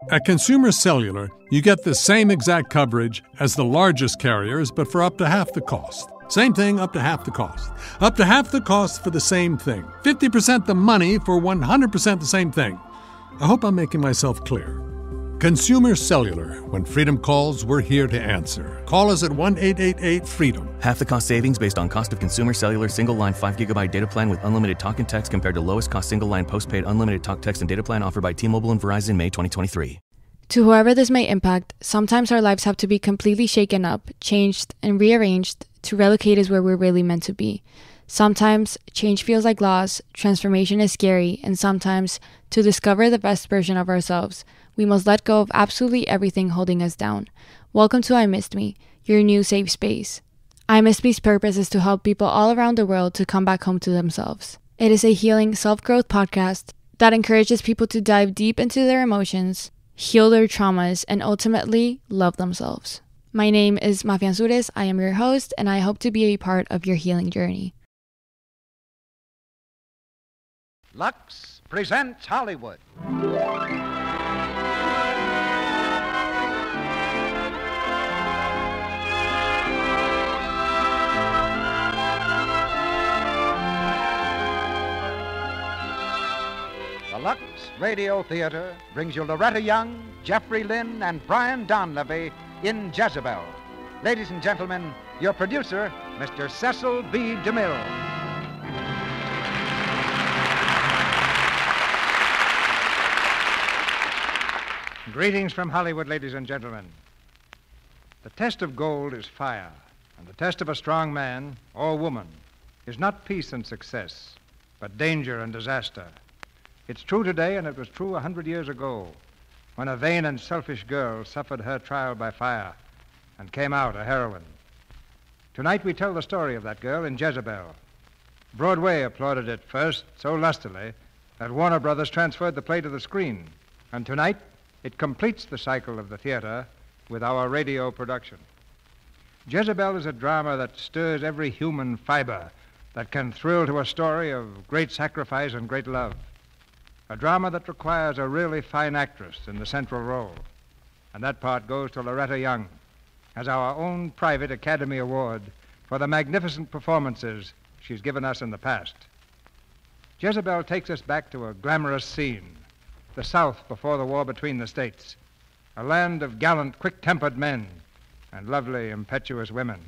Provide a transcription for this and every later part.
At Consumer Cellular, you get the same exact coverage as the largest carriers, but for up to half the cost. Same thing, up to half the cost. Up to half the cost for the same thing. 50% the money for 100% the same thing. I hope I'm making myself clear. Consumer Cellular. When freedom calls, we're here to answer. Call us at 1-888-FREEDOM. Half the cost savings based on cost of Consumer Cellular single-line 5GB data plan with unlimited talk and text compared to lowest cost single-line postpaid unlimited talk, text, and data plan offered by T-Mobile and Verizon May 2023. To whoever this may impact, sometimes our lives have to be completely shaken up, changed, and rearranged to relocate us where we're really meant to be. Sometimes change feels like loss, transformation is scary, and sometimes, to discover the best version of ourselves, we must let go of absolutely everything holding us down. Welcome to I Missed Me, your new safe space. I Missed Me's purpose is to help people all around the world to come back home to themselves. It is a healing self-growth podcast that encourages people to dive deep into their emotions, heal their traumas, and ultimately love themselves. My name is Mafia Ansures. I am your host, and I hope to be a part of your healing journey. Lux presents Hollywood. The Lux Radio Theater brings you Loretta Young, Jeffrey Lynn, and Brian Donlevy in Jezebel. Ladies and gentlemen, your producer, Mr. Cecil B. DeMille. Greetings from Hollywood, ladies and gentlemen. The test of gold is fire, and the test of a strong man or woman is not peace and success, but danger and disaster. It's true today, and it was true 100 years ago, when a vain and selfish girl suffered her trial by fire and came out a heroine. Tonight we tell the story of that girl in Jezebel. Broadway applauded it first so lustily that Warner Brothers transferred the play to the screen, and tonight it completes the cycle of the theater with our radio production. Jezebel is a drama that stirs every human fiber, that can thrill to a story of great sacrifice and great love. A drama that requires a really fine actress in the central role. And that part goes to Loretta Young as our own private Academy Award for the magnificent performances she's given us in the past. Jezebel takes us back to a glamorous scene, the South before the war between the states, a land of gallant, quick-tempered men and lovely, impetuous women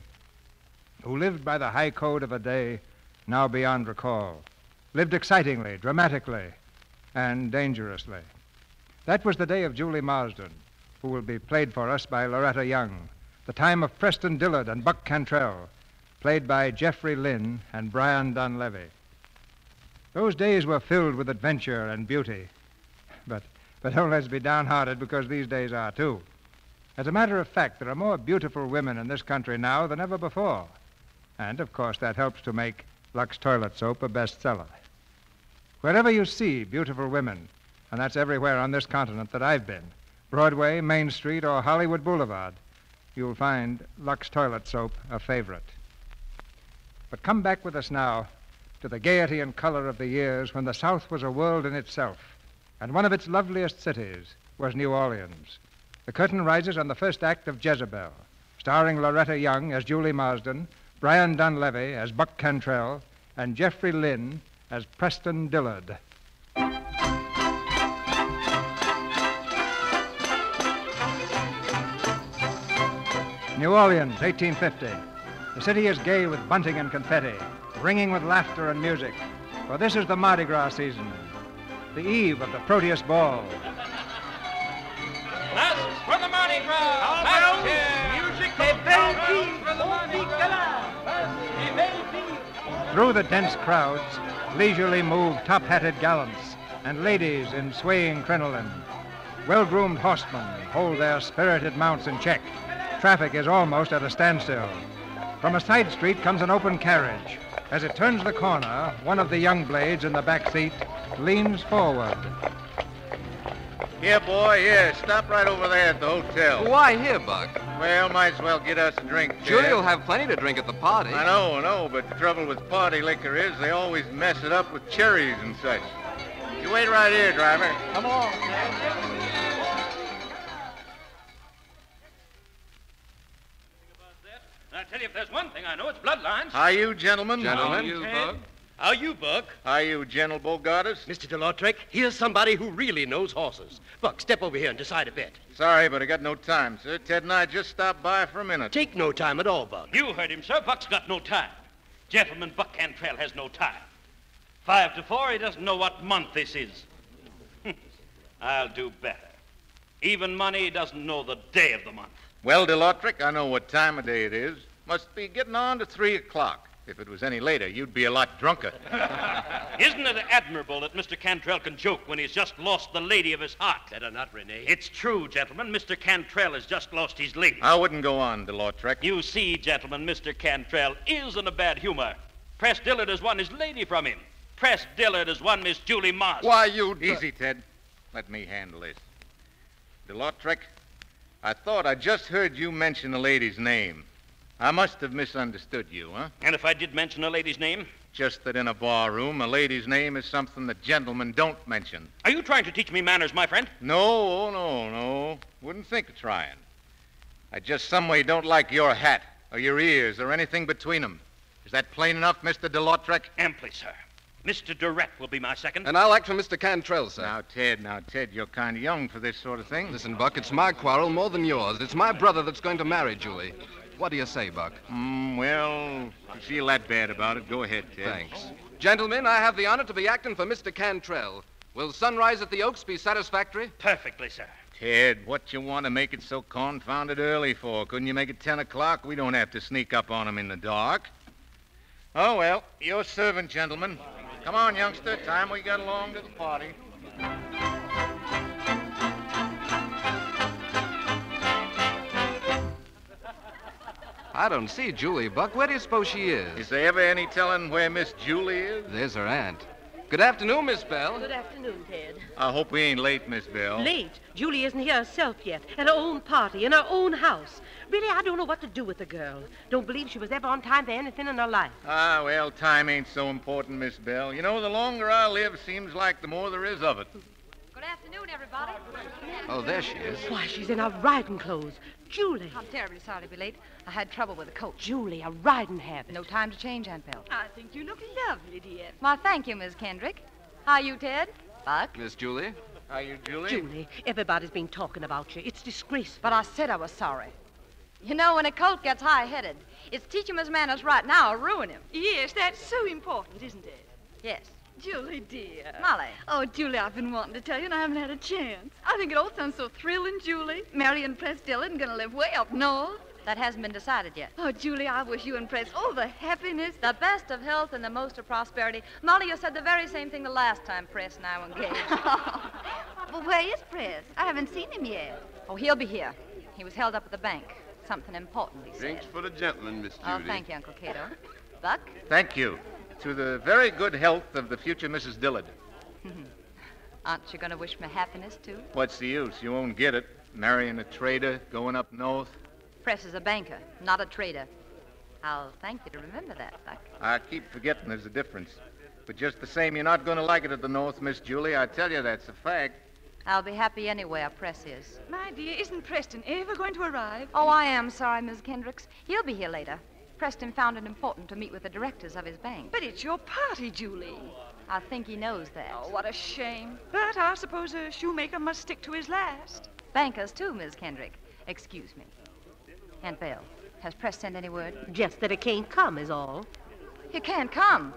who lived by the high code of a day now beyond recall, lived excitingly, dramatically, and dangerously. That was the day of Julie Marsden, who will be played for us by Loretta Young, the time of Preston Dillard and Buck Cantrell, played by Jeffrey Lynn and Brian Donlevy. Those days were filled with adventure and beauty, but don't let's be downhearted, because these days are too. As a matter of fact, there are more beautiful women in this country now than ever before, and of course that helps to make Lux Toilet Soap a bestseller. Wherever you see beautiful women, and that's everywhere on this continent that I've been, Broadway, Main Street, or Hollywood Boulevard, you'll find Lux Toilet Soap a favorite. But come back with us now to the gaiety and color of the years when the South was a world in itself, and one of its loveliest cities was New Orleans. The curtain rises on the first act of Jezebel, starring Loretta Young as Julie Marsden, Brian Donlevy as Buck Cantrell, and Jeffrey Lynn as Preston Dillard. New Orleans, 1850. The city is gay with bunting and confetti, ringing with laughter and music, for this is the Mardi Gras season, the eve of the Proteus Ball. Glasses for the Mardi Gras! Music for the Mardi Gras! Through the dense crowds leisurely move top-hatted gallants and ladies in swaying crinoline. Well-groomed horsemen hold their spirited mounts in check. Traffic is almost at a standstill. From a side street comes an open carriage. As it turns the corner, one of the young blades in the back seat leans forward. Here, boy, here. Stop right over there at the hotel. Why here, Buck? Well, might as well get us a drink, Jeff. Sure, you'll have plenty to drink at the party. I know, but the trouble with party liquor is they always mess it up with cherries and such. You wait right here, driver. Come on. you, if there's one thing I know, it's bloodlines. How you, gentlemen? Gentlemen. You, Buck. How you, Buck? How you, General Bogartis? Mr. DeLautrec, here's somebody who really knows horses. Buck, step over here and decide a bet. Sorry, but I got no time, sir. Ted and I just stopped by for a minute. Take no time at all, Buck. You heard him, sir. Buck's got no time. Gentleman, Buck Cantrell has no time. 5 to 4, he doesn't know what month this is. I'll do better. Even money doesn't know the day of the month. Well, DeLautrec, I know what time of day it is. Must be getting on to 3 o'clock. If it was any later, you'd be a lot drunker. Isn't it admirable that Mr. Cantrell can joke when he's just lost the lady of his heart? Better not, Renee. It's true, gentlemen. Mr. Cantrell has just lost his lady. I wouldn't go on, DeLautrec. You see, gentlemen, Mr. Cantrell is in a bad humor. Press Dillard has won his lady from him. Press Dillard has won Miss Julie Moss. Why, you... Easy, Ted. Let me handle this. DeLautrec, I thought I just heard you mention a lady's name. I must have misunderstood you, huh? And if I did mention a lady's name? Just that in a bar room, a lady's name is something that gentlemen don't mention. Are you trying to teach me manners, my friend? No. Wouldn't think of trying. I just some way don't like your hat or your ears or anything between them. Is that plain enough, Mr. DeLautrec? Amply, sir. Mr. Durrett will be my second. And I'll act for Mr. Cantrell, sir. Now, Ted, you're kind of young for this sort of thing. Listen, Buck, it's my quarrel more than yours. It's my brother that's going to marry Julie. What do you say, Buck? Well, if you feel that bad about it, go ahead, Ted. Thanks. Gentlemen, I have the honor to be acting for Mr. Cantrell. Will sunrise at the Oaks be satisfactory? Perfectly, sir. Ted, what you want to make it so confounded early for? Couldn't you make it 10 o'clock? We don't have to sneak up on him in the dark. Oh, well, your servant, gentlemen. Come on, youngster. Time we got along to the party. I don't see Julie, Buck. Where do you suppose she is? Is there ever any telling where Miss Julie is? There's her aunt. Good afternoon, Miss Bell. Good afternoon, Ted. I hope we ain't late, Miss Bell. Late? Julie isn't here herself yet. At her own party, in her own house. Really, I don't know what to do with the girl. Don't believe she was ever on time for anything in her life. Ah, well, time ain't so important, Miss Bell. You know, the longer I live, seems like the more there is of it. Good afternoon, everybody. Oh, there she is. Why, she's in her riding clothes. Julie. I'm terribly sorry to be late. I had trouble with the coach. Julie, a riding habit. No time to change, Aunt Belle. I think you look lovely, dear. Why, thank you, Miss Kendrick. How are you, Ted? Buck? Miss Julie? How you, Julie? Julie, everybody's been talking about you. It's disgraceful. But I said I was sorry. You know, when a colt gets high-headed, it's teach him his manners right now or ruin him. Yes, that's so important, isn't it? Yes. Julie, dear. Molly. Oh, Julie, I've been wanting to tell you, and I haven't had a chance. I think it all sounds so thrilling, Julie. Mary and Press Dillard and gonna live way up north. That hasn't been decided yet. Oh, Julie, I wish you and Press all the happiness. The best of health and the most of prosperity. Molly, you said the very same thing the last time Press and I were engaged. Well, where is Press? I haven't seen him yet. Oh, he'll be here. He was held up at the bank. Something important, he said. Drinks for the gentleman, Miss Judy. Oh, thank you, Uncle Cato. Buck? Thank you. To the very good health of the future Mrs. Dillard. Aren't you going to wish me happiness, too? What's the use? You won't get it. Marrying a trader, going up north. Press is a banker, not a trader. I'll thank you to remember that, Buck. I keep forgetting there's a difference. But just the same, you're not going to like it at the north, Miss Julie. I tell you, that's a fact. I'll be happy anywhere Press is. My dear, isn't Preston ever going to arrive? Oh, I am sorry, Miss Kendricks. He'll be here later. Preston found it important to meet with the directors of his bank. But it's your party, Julie. I think he knows that. Oh, what a shame. But I suppose a shoemaker must stick to his last. Bankers, too, Miss Kendrick. Excuse me. Aunt Belle, has Press sent any word? Just that it can't come is all. He can't come.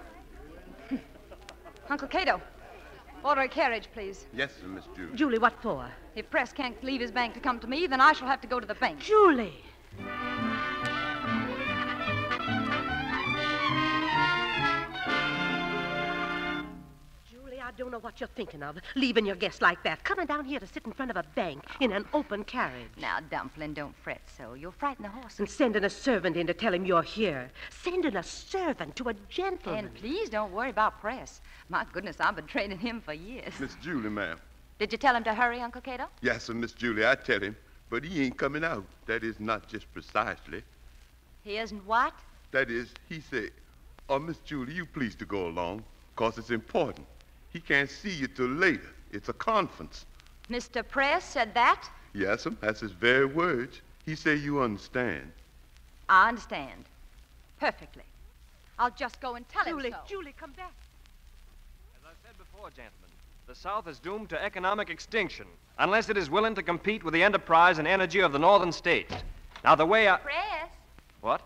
Uncle Cato, order a carriage, please. Yes, sir, Miss Judy. Julie, what for? If Press can't leave his bank to come to me, then I shall have to go to the bank. Julie! Julie, I don't know what you're thinking of, leaving your guests like that, coming down here to sit in front of a bank in an open carriage. Now, Dumpling, don't fret so. You'll frighten the horses. And sending a servant in to tell him you're here. Sending a servant to a gentleman. And please don't worry about Press. My goodness, I've been training him for years. Miss Julie, ma'am. Did you tell him to hurry, Uncle Cato? Yes, sir, Miss Julie, I tell him. But he ain't coming out. That is not just precisely. He isn't what? That is, he said, Miss Julie, you please to go along, 'cause it's important. He can't see you till later. It's a conference. Mr. Press said that? Yes, sir, that's his very words. He say you understand. I understand. Perfectly. I'll just go and tell him so. Julie, come back. As I said before, gentlemen, the South is doomed to economic extinction unless it is willing to compete with the enterprise and energy of the northern states. Now, the way I... Press? What?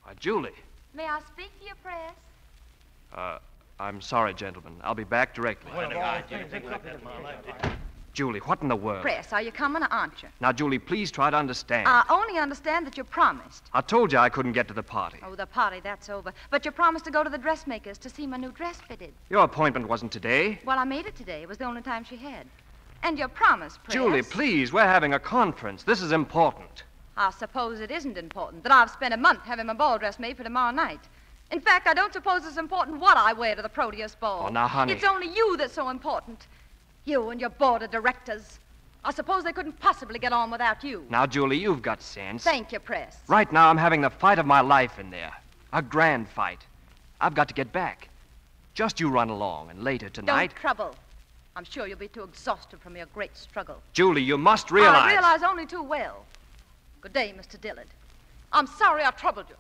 Why, Julie. May I speak to you, Press? I'm sorry, gentlemen. I'll be back directly. Julie, what in the world? Press, are you coming or aren't you? Now, Julie, please try to understand. I only understand that you promised. I told you I couldn't get to the party. Oh, the party, that's over. But you promised to go to the dressmaker's to see my new dress fitted. Your appointment wasn't today. Well, I made it today. It was the only time she had. And your promise, Press. Julie, please, we're having a conference. This is important. I suppose it isn't important that I've spent a month having my ball dress made for tomorrow night. In fact, I don't suppose it's important what I wear to the Proteus ball. Oh, now, honey. It's only you that's so important. You and your board of directors. I suppose they couldn't possibly get on without you. Now, Julie, you've got sense. Thank you, Press. Right now, I'm having the fight of my life in there. A grand fight. I've got to get back. Just you run along, and later tonight... Don't trouble. I'm sure you'll be too exhausted from your great struggle. Julie, you must realize... I realize only too well. Good day, Mr. Dillard. I'm sorry I troubled you.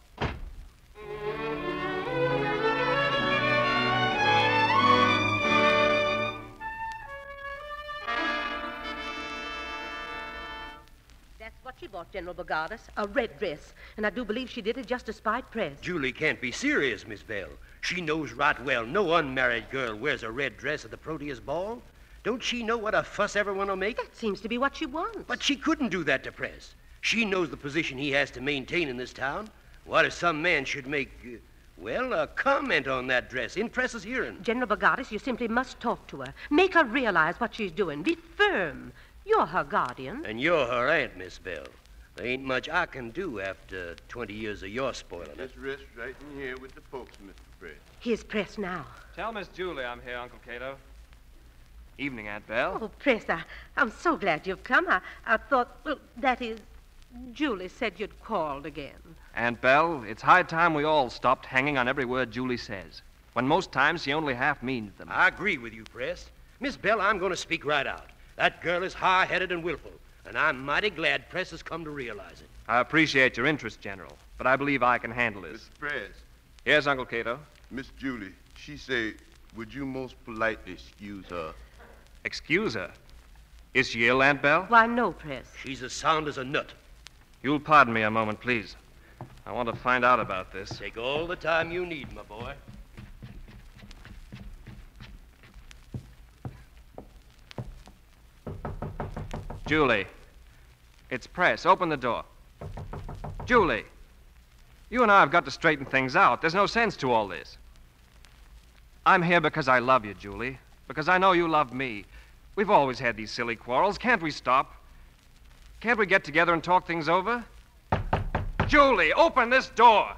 That's what she bought, General Bogardus, a red dress. And I do believe she did it just to spite Press. Julie can't be serious, Miss Bell. She knows right well no unmarried girl wears a red dress at the Proteus ball. Don't she know what a fuss everyone will make? That seems to be what she wants. But she couldn't do that to Press. She knows the position he has to maintain in this town. What if some man should make, a comment on that dress in Press's hearing? General Bogardus, you simply must talk to her. Make her realize what she's doing. Be firm. You're her guardian. And you're her aunt, Miss Bell. There ain't much I can do after 20 years of your spoiling it. Just rest right in here with the folks, Mr. Press. Here's Press now. Tell Miss Julie I'm here, Uncle Cato. Evening, Aunt Bell. Oh, Press, I'm so glad you've come. I thought, that is, Julie said you'd called again. Aunt Bell, it's high time we all stopped hanging on every word Julie says, when most times she only half means them. I agree with you, Press. Miss Bell, I'm going to speak right out. That girl is high-headed and willful, and I'm mighty glad Press has come to realize it. I appreciate your interest, General, but I believe I can handle this. Mr. Press. Yes, Uncle Cato? Miss Julie, she said, would you most politely excuse her? Excuse her? Is she ill, Aunt Bell? Why, no, Press. She's as sound as a nut. You'll pardon me a moment, please. I want to find out about this. Take all the time you need, my boy. Julie, it's Press. Open the door. Julie, you and I have got to straighten things out. There's no sense to all this. I'm here because I love you, Julie, because I know you love me. We've always had these silly quarrels. Can't we stop? Can't we get together and talk things over? Julie, open this door.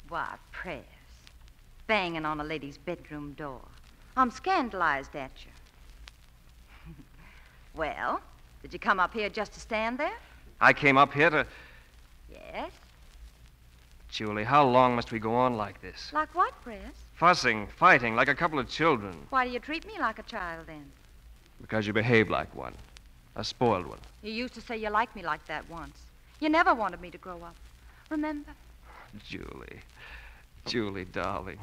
Why, Press. Banging on a lady's bedroom door. I'm scandalized at you. Well, did you come up here just to stand there? I came up here to... Yes. Julie, how long must we go on like this? Like what, Press? Fussing, fighting, like a couple of children. Why do you treat me like a child, then? Because you behave like one. A spoiled one. You used to say you liked me like that once. You never wanted me to grow up. Remember? Julie, darling.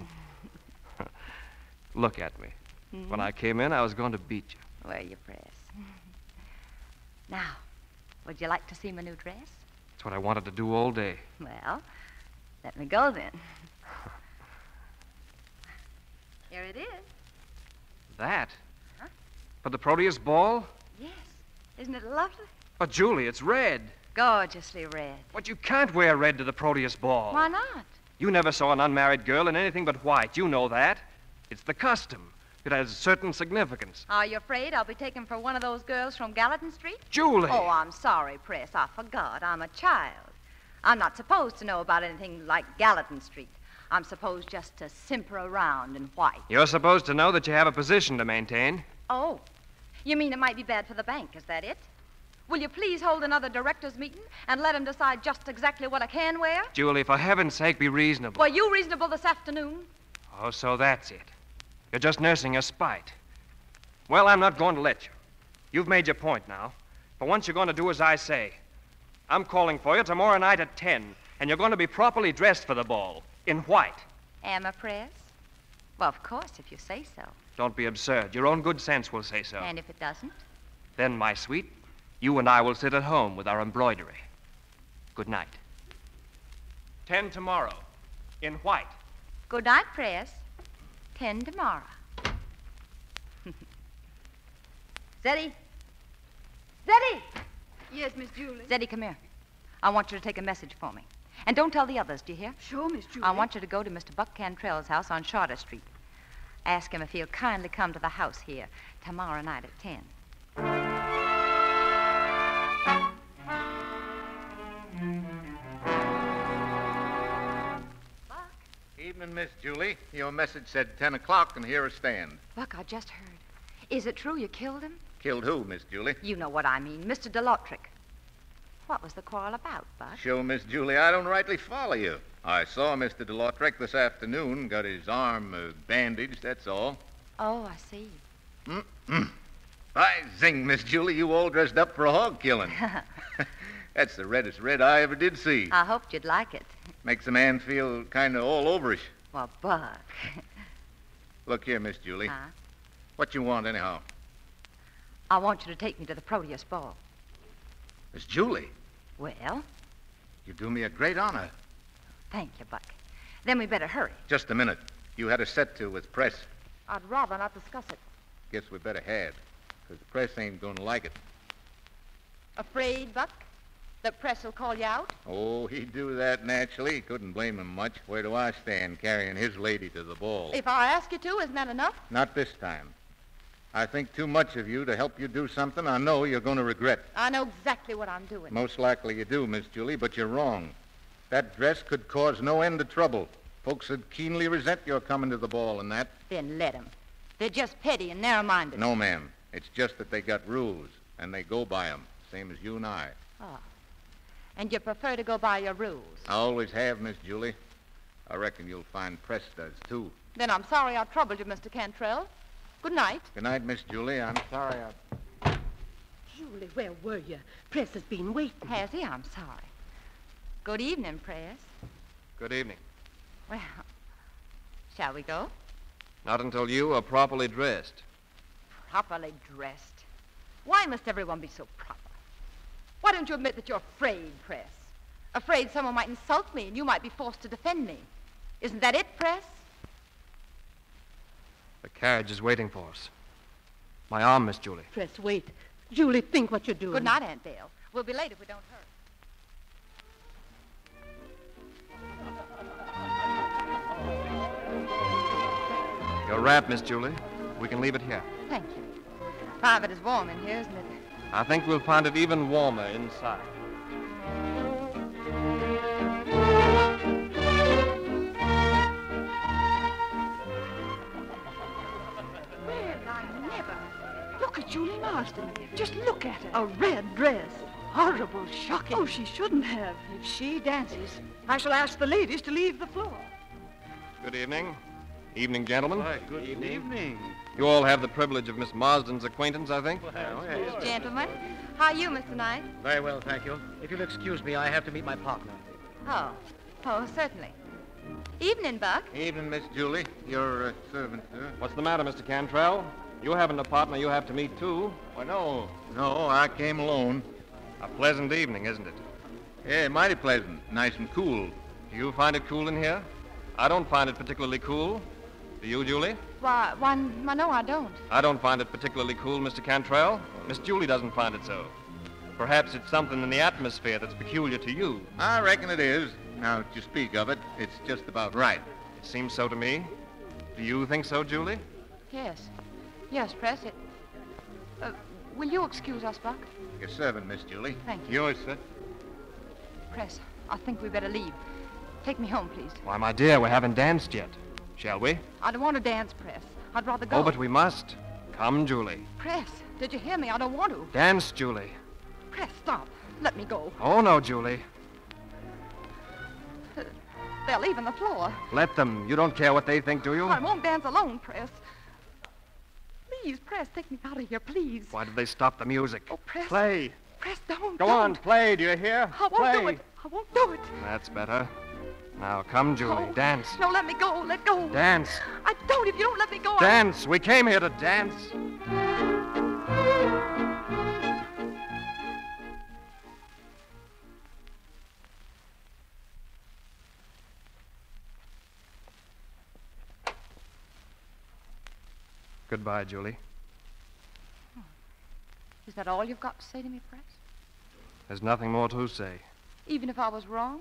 Look at me. Mm-hmm. When I came in, I was going to beat you. Where you, Press? Now, would you like to see my new dress? It's what I wanted to do all day. Well, let me go then. Here it is. That? Huh? For the Proteus ball? Yes. Isn't it lovely? But, Julie, it's red. Gorgeously red. But you can't wear red to the Proteus ball. Why not? You never saw an unmarried girl in anything but white. You know that. It's the custom. It has a certain significance. Are you afraid I'll be taken for one of those girls from Gallatin Street? Julie! Oh, I'm sorry, Press. I forgot. I'm a child. I'm not supposed to know about anything like Gallatin Street. I'm supposed just to simper around in white. You're supposed to know that you have a position to maintain. Oh. You mean it might be bad for the bank, is that it? Will you please hold another directors' meeting and let them decide just exactly what I can wear? Julie, for heaven's sake, be reasonable. Were you reasonable this afternoon? Oh, so that's it. You're just nursing your spite. Well, I'm not going to let you. You've made your point now. For once, you're going to do as I say. I'm calling for you tomorrow night at 10. And you're going to be properly dressed for the ball, in white. Emma Press? Well, of course, if you say so. Don't be absurd. Your own good sense will say so. And if it doesn't? Then, my sweet, you and I will sit at home with our embroidery. Good night. 10 tomorrow, in white. Good night, Press. 10 tomorrow. Zeddy? Zeddy! Yes, Miss Julie. Zeddy, come here. I want you to take a message for me. And don't tell the others, do you hear? Sure, Miss Julie. I want you to go to Mr. Buck Cantrell's house on Charter Street. Ask him if he'll kindly come to the house here tomorrow night at 10. Buck? Evening, Miss Julie. Your message said 10 o'clock, and here I stand. Buck, I just heard. Is it true you killed him? Killed who, Miss Julie? You know what I mean, Mr. DeLautric. What was the quarrel about, Buck? Sure, Miss Julie, I don't rightly follow you. I saw Mr. DeLautric this afternoon, got his arm bandaged, that's all. Oh, I see. By zing, Miss Julie, you all dressed up for a hog killing. That's the reddest red I ever did see. I hoped you'd like it. Makes a man feel kind of all overish. Well, Buck. Look here, Miss Julie. Huh? What you want, anyhow? I want you to take me to the Proteus ball. Miss Julie, Well, you do me a great honor. thank you, Buck. Then we better hurry. Just a minute. You had a set to with press. I'd rather not discuss it. Guess we better had, because the press ain't going to like it. Afraid, Buck? The press will call you out? Oh, he'd do that naturally. Couldn't blame him much. Where do I stand carrying his lady to the ball? If I ask you to, isn't that enough? Not this time. I think too much of you to help you do something I know you're going to regret. I know exactly what I'm doing. Most likely you do, Miss Julie, but you're wrong. That dress could cause no end of trouble. Folks would keenly resent your coming to the ball and that. Then let 'em. They're just petty and narrow-minded. No, ma'am. It's just that they got rules, and they go by 'em, same as you and I. Oh. And you prefer to go by your rules? I always have, Miss Julie. I reckon you'll find Press does, too. Then I'm sorry I troubled you, Mr. Cantrell. Good night. Good night, Miss Julie. I'm sorry I... Julie, where were you? Press has been waiting. Has he? I'm sorry. Good evening, Press. Good evening. Well, shall we go? Not until you are properly dressed. Properly dressed. Why must everyone be so proper? Why don't you admit that you're afraid, Press? Afraid someone might insult me and you might be forced to defend me. Isn't that it, Press? The carriage is waiting for us. My arm, Miss Julie. Press, wait. Julie, think what you're doing. Good night, Aunt Dale. We'll be late if we don't hurry. Your wrap, Miss Julie. We can leave it here. Thank you. Private is warm in here, isn't it? I think we'll find it even warmer inside. Well, I never. Look at Julie Marsden. Just look at her. A red dress. Horrible, shocking. Oh, she shouldn't have. If she dances, I shall ask the ladies to leave the floor. Good evening. Evening, gentlemen. Why, good evening. You all have the privilege of Miss Marsden's acquaintance, I think? Gentlemen, how are you, Mr. Knight? Very well, thank you. If you'll excuse me, I have to meet my partner. Oh, certainly. Evening, Buck. Evening, Miss Julie. Your servant, sir. What's the matter, Mr. Cantrell? You haven't a partner you have to meet, too. Why, no, I came alone. A pleasant evening, isn't it? Yeah, mighty pleasant. Nice and cool. Do you find it cool in here? I don't find it particularly cool. Do you, Julie? Why, no, I don't. I don't find it particularly cool, Mr. Cantrell. Miss Julie doesn't find it so. Perhaps it's something in the atmosphere that's peculiar to you. I reckon it is. Now that you speak of it, it's just about right. It seems so to me. Do you think so, Julie? Yes. Yes, Press. Will you excuse us, Buck? Your servant, Miss Julie. Thank you. Yours, sir. Press, I think we better leave. Take me home, please. Why, my dear, we haven't danced yet. Shall we? I don't want to dance, Press. I'd rather go. Oh, but we must. Come, Julie. Press, did you hear me? I don't want to. Dance, Julie. Press, stop. Let me go. Oh, no, Julie. They're leaving the floor. Let them. You don't care what they think, do you? I won't dance alone, Press. Please, Press, take me out of here, please. Why did they stop the music? Oh, Press. Play. Press, don't. Go on, play, do you hear? I won't do it. I won't do it. That's better. Now, come, Julie, dance. No, let me go. Let go. Dance. I don't. If you don't let me go, Dance. We came here to dance. Goodbye, Julie. Is that all you've got to say to me, Press? There's nothing more to say. Even if I was wrong?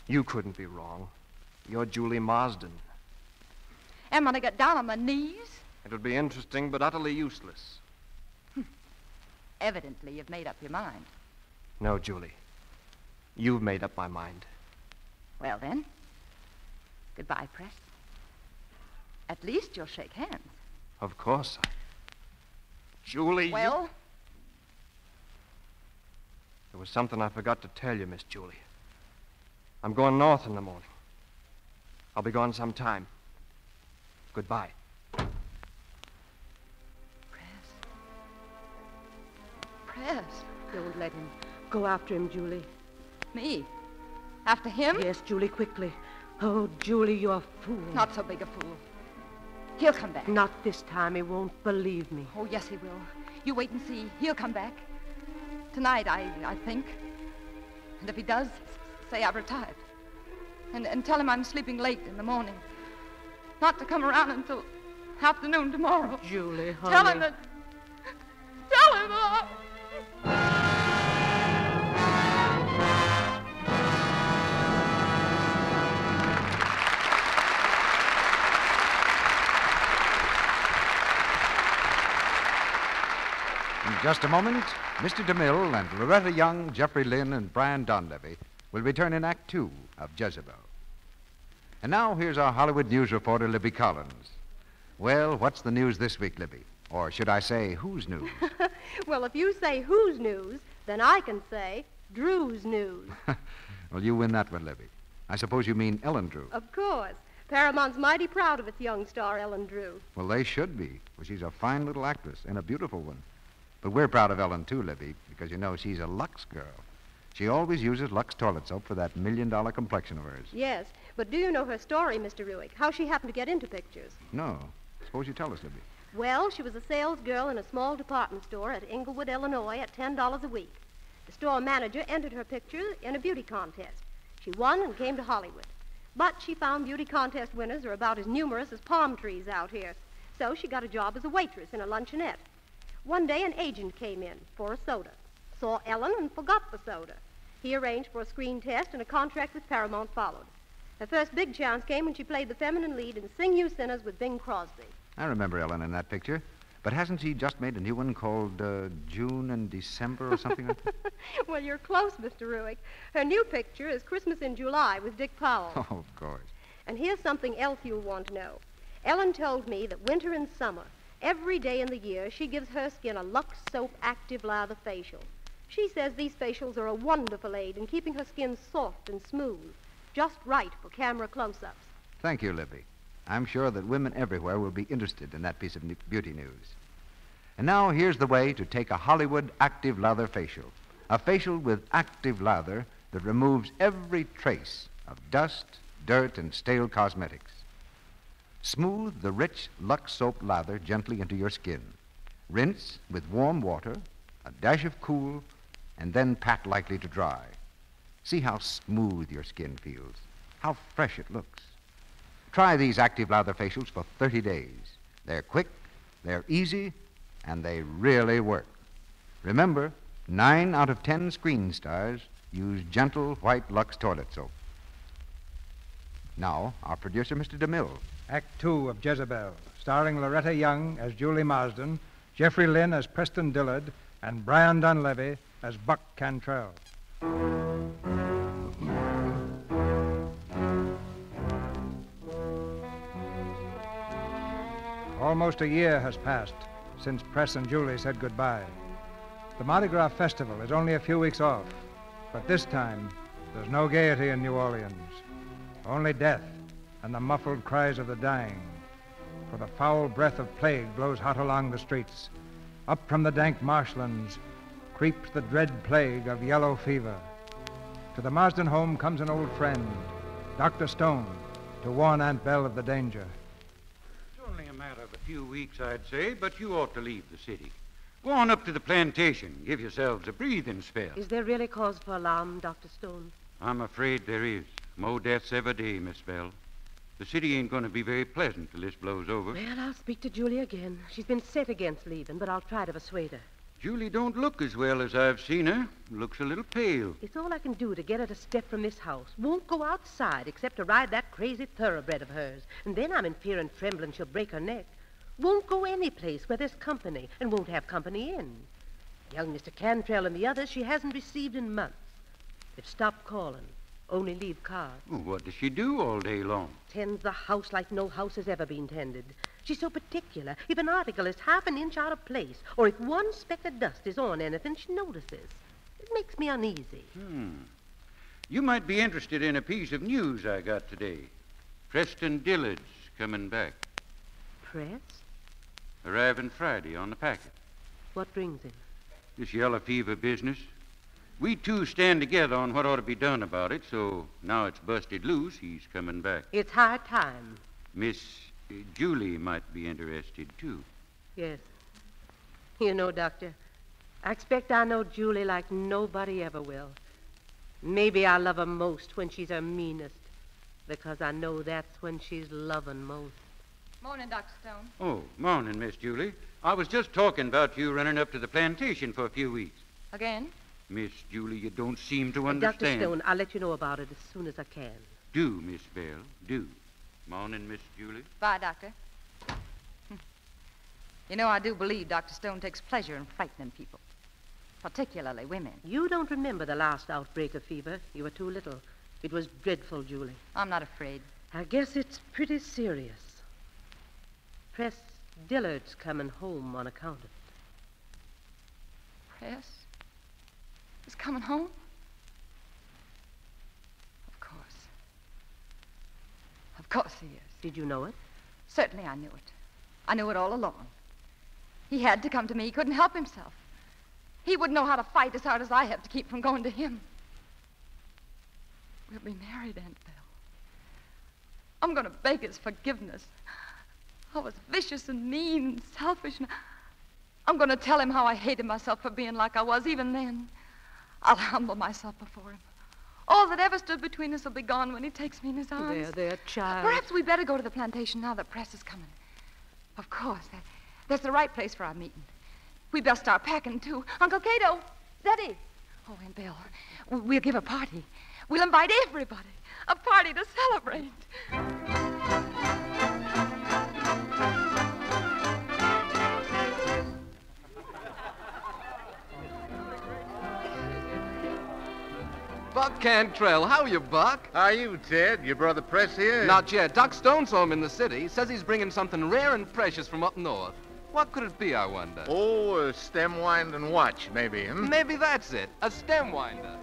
You couldn't be wrong. You're Julie Marsden. Am I to get down on my knees? It would be interesting, but utterly useless. Evidently, you've made up your mind. No, Julie. You've made up my mind. Well, then, goodbye, Press. At least you'll shake hands. Of course. Julie, Well? There was something I forgot to tell you, Miss Julie. I'm going north in the morning. I'll be gone some time. Goodbye. Press. Don't let him. Go after him, Julie. Me? After him? Yes, Julie, quickly. Oh, Julie, you're a fool. Not so big a fool. He'll come back. Not this time. He won't believe me. Oh, yes, he will. You wait and see. He'll come back. Tonight, I think. And if he does, say I've retired. And tell him I'm sleeping late in the morning. Not to come around until afternoon tomorrow. Julie, honey. Tell him that... Tell him that... In just a moment, Mr. DeMille and Loretta Young, Jeffrey Lynn, and Brian Donlevy will return in Act 2 of Jezebel. And now here's our Hollywood news reporter, Libby Collins. Well, what's the news this week, Libby? Or should I say, whose news? Well, if you say whose news, then I can say Drew's news. Well, you win that one, Libby. I suppose you mean Ellen Drew. Of course. Paramount's mighty proud of its young star, Ellen Drew. Well, they should be, for she's a fine little actress and a beautiful one. But we're proud of Ellen, too, Libby, because, you know, she's a Lux girl. She always uses Lux toilet soap for that $1 million complexion of hers. Yes, but do you know her story, Mr. Ruick? How she happened to get into pictures? No. Suppose you tell us, Libby. Well, she was a sales girl in a small department store at Englewood, Illinois, at $10 a week. The store manager entered her picture in a beauty contest. She won and came to Hollywood. But she found beauty contest winners are about as numerous as palm trees out here. So she got a job as a waitress in a luncheonette. One day, an agent came in for a soda, saw Ellen and forgot the soda. He arranged for a screen test, and a contract with Paramount followed. Her first big chance came when she played the feminine lead in Sing You Sinners with Bing Crosby. I remember Ellen in that picture. But hasn't she just made a new one called June and December or something like that? Well, you're close, Mr. Ruick. Her new picture is Christmas in July with Dick Powell. Oh, of course. And here's something else you'll want to know. Ellen told me that winter and summer, every day in the year, she gives her skin a Lux Soap Active Lather facial. She says these facials are a wonderful aid in keeping her skin soft and smooth, just right for camera close-ups. Thank you, Libby. I'm sure that women everywhere will be interested in that piece of beauty news. And now here's the way to take a Hollywood Active Lather facial. A facial with active lather that removes every trace of dust, dirt, and stale cosmetics. Smooth the rich Lux soap lather gently into your skin. Rinse with warm water, a dash of cool, and then pat lightly to dry. See how smooth your skin feels, how fresh it looks. Try these active lather facials for 30 days. They're quick, they're easy, and they really work. Remember, 9 out of 10 screen stars use gentle white Lux toilet soap. Now, our producer, Mr. DeMille. Act 2 of Jezebel, starring Loretta Young as Julie Marsden, Jeffrey Lynn as Preston Dillard, and Brian Donlevy as Buck Cantrell. Almost a year has passed since Press and Julie said goodbye. The Mardi Gras Festival is only a few weeks off, but this time there's no gaiety in New Orleans. Only death and the muffled cries of the dying. For the foul breath of plague blows hot along the streets. Up from the dank marshlands creeps the dread plague of yellow fever. To the Marsden home comes an old friend, Dr. Stone, to warn Aunt Belle of the danger. It's only a matter of a few weeks, I'd say, but you ought to leave the city. Go on up to the plantation. Give yourselves a breathing spell. Is there really cause for alarm, Dr. Stone? I'm afraid there is. More deaths every day, Miss Belle. The city ain't going to be very pleasant till this blows over. Well, I'll speak to Julie again. She's been set against leaving, but I'll try to persuade her. Julie don't look as well as I've seen her. Looks a little pale. It's all I can do to get her to step from this house. Won't go outside except to ride that crazy thoroughbred of hers. And then I'm in fear and trembling she'll break her neck. Won't go any place where there's company, and won't have company in. Young Mr. Cantrell and the others she hasn't received in months. They've stopped calling. Only leave cards. Well, what does she do all day long? Tends the house like no house has ever been tended. She's so particular. If an article is half an inch out of place, or if one speck of dust is on anything, she notices. It makes me uneasy. You might be interested in a piece of news I got today. Preston Dillard's coming back. Press? Arriving Friday on the packet. What brings him? This yellow fever business. We two stand together on what ought to be done about it, so now it's busted loose, he's coming back. It's high time. Miss Julie might be interested, too. Yes. You know, Doctor, I expect I know Julie like nobody ever will. Maybe I love her most when she's her meanest, because I know that's when she's loving most. Morning, Dr. Stone. Oh, morning, Miss Julie. I was just talking about you running up to the plantation for a few weeks. Again? Miss Julie, you don't seem to understand. Dr. Stone, I'll let you know about it as soon as I can. Do, Miss Belle, do. Morning, Miss Julie. Bye, Doctor. You know, I do believe Dr. Stone takes pleasure in frightening people, particularly women. You don't remember the last outbreak of fever. You were too little. It was dreadful, Julie. I'm not afraid. I guess it's pretty serious. Press Dillard's coming home on account of it. Press is coming home? Of course. Of course he is. Did you know it? Certainly I knew it. I knew it all along. He had to come to me. He couldn't help himself. He wouldn't know how to fight as hard as I have to keep from going to him. We'll be married, Aunt Belle. I'm going to beg his forgiveness. I was vicious and mean and selfish, and I'm going to tell him how I hated myself for being like I was even then. I'll humble myself before him. All that ever stood between us will be gone when he takes me in his arms. There, child. Perhaps we'd better go to the plantation now that Press is coming. Of course. That's the right place for our meeting. We'd best start packing, too. Uncle Cato, Daddy. Oh, Aunt Belle, we'll give a party. We'll invite everybody. A party to celebrate. Buck Cantrell, how are you, Buck? How are you, Ted? Your brother Press here? Not yet. Doc Stone saw him in the city. Says he's bringing something rare and precious from up north. What could it be, I wonder? Oh, a stem winding watch, maybe, hmm? Maybe that's it. A stem winder.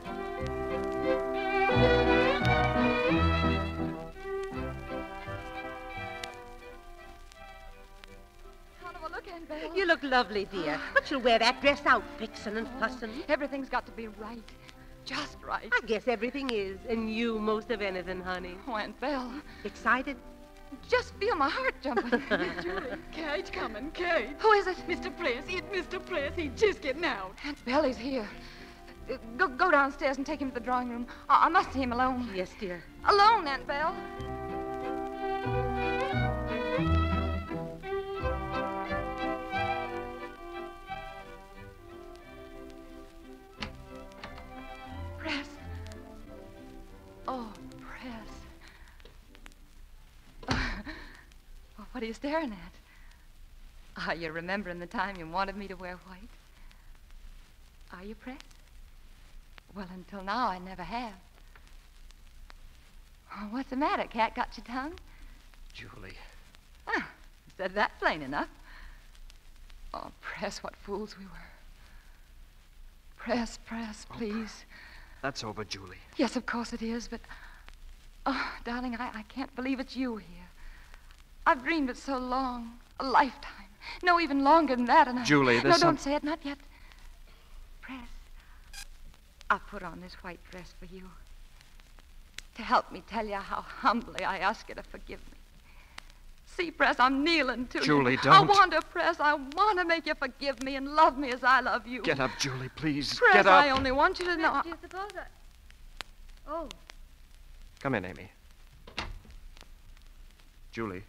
You look lovely, dear. But you'll wear that dress out, fixing and fussing. Everything's got to be right. Just right. I guess everything is, and you most of anything, honey. Oh, Aunt Belle. Excited? Just feel my heart jumping. Julie, Kate coming, Kate. Who is it? Mr. Press. It's Mr. Press. He's just getting out. Aunt Bellie's here. Go downstairs and take him to the drawing room. I must see him alone. Yes, dear. Alone, Aunt Belle. Press. Oh, Press. Well, what are you staring at? Are you remembering the time you wanted me to wear white? Are you, Press? Well, until now, I never have. Oh, what's the matter? Cat got your tongue? Julie. Ah, said that plain enough. Oh, Press, what fools we were. Press, please. That's over, Julie. Yes, of course it is, but... Oh, darling, I can't believe it's you here. I've dreamed it so long. A lifetime. No, even longer than that, and Julie, No, there's don't say it. Not yet. Press. I put on this white dress for you. To help me tell you how humbly I ask you to forgive me. See, Press, I'm kneeling to you. Julie, don't. I want to, Press. I want to make you forgive me and love me as I love you. Get up, Julie, please. Press, Get up. I only want you to know. Do you suppose I... Oh. Come in, Amy. Julie,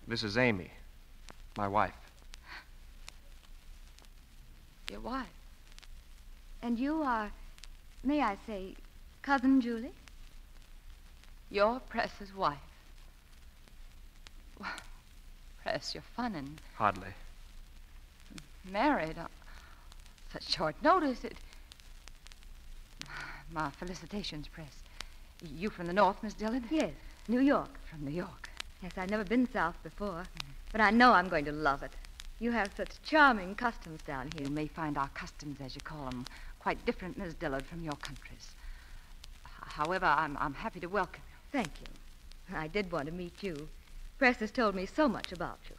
this is Amy, my wife. Your wife? And you are, may I say, Cousin Julie? You're Press's wife. Well, Press, you're funning. Hardly. Married on such short notice. My felicitations, Press. You from the north, Miss Dillard? Yes, New York. From New York. Yes, I've never been south before, but I know I'm going to love it. You have such charming customs down here. You may find our customs, as you call them, quite different, Miss Dillard, from your countries. However, I'm happy to welcome you. Thank you. I did want to meet you. Press has told me so much about you.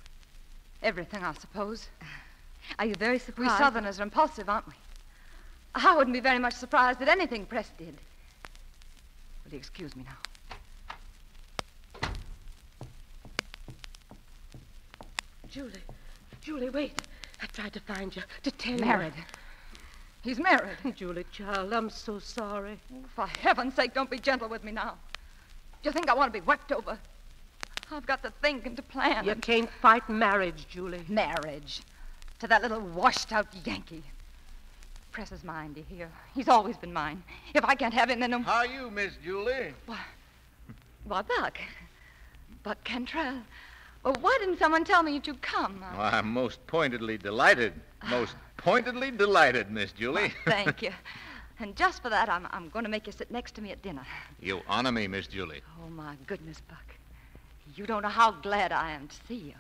Everything, I suppose. Are you very surprised? We Southerners are impulsive, aren't we? I wouldn't be very much surprised at anything Press did. Will you excuse me now? Julie, wait. I tried to find you, to tell you. Married. He's married. Julie, child, I'm so sorry. Oh, for heaven's sake, don't be gentle with me now. Do you think I want to be wept over? I've got to think and to plan. You can't fight marriage, Julie. Marriage? To that little washed-out Yankee. Press is mine, do you hear? He's always been mine. If I can't have him, then... How are you, Miss Julie? Why, Buck. Buck Cantrell. Well, why didn't someone tell me you'd come? Well, I'm most pointedly delighted. Most pointedly delighted, Miss Julie. Thank you. And just for that, I'm going to make you sit next to me at dinner. You honor me, Miss Julie. Oh, my goodness, Buck. You don't know how glad I am to see you.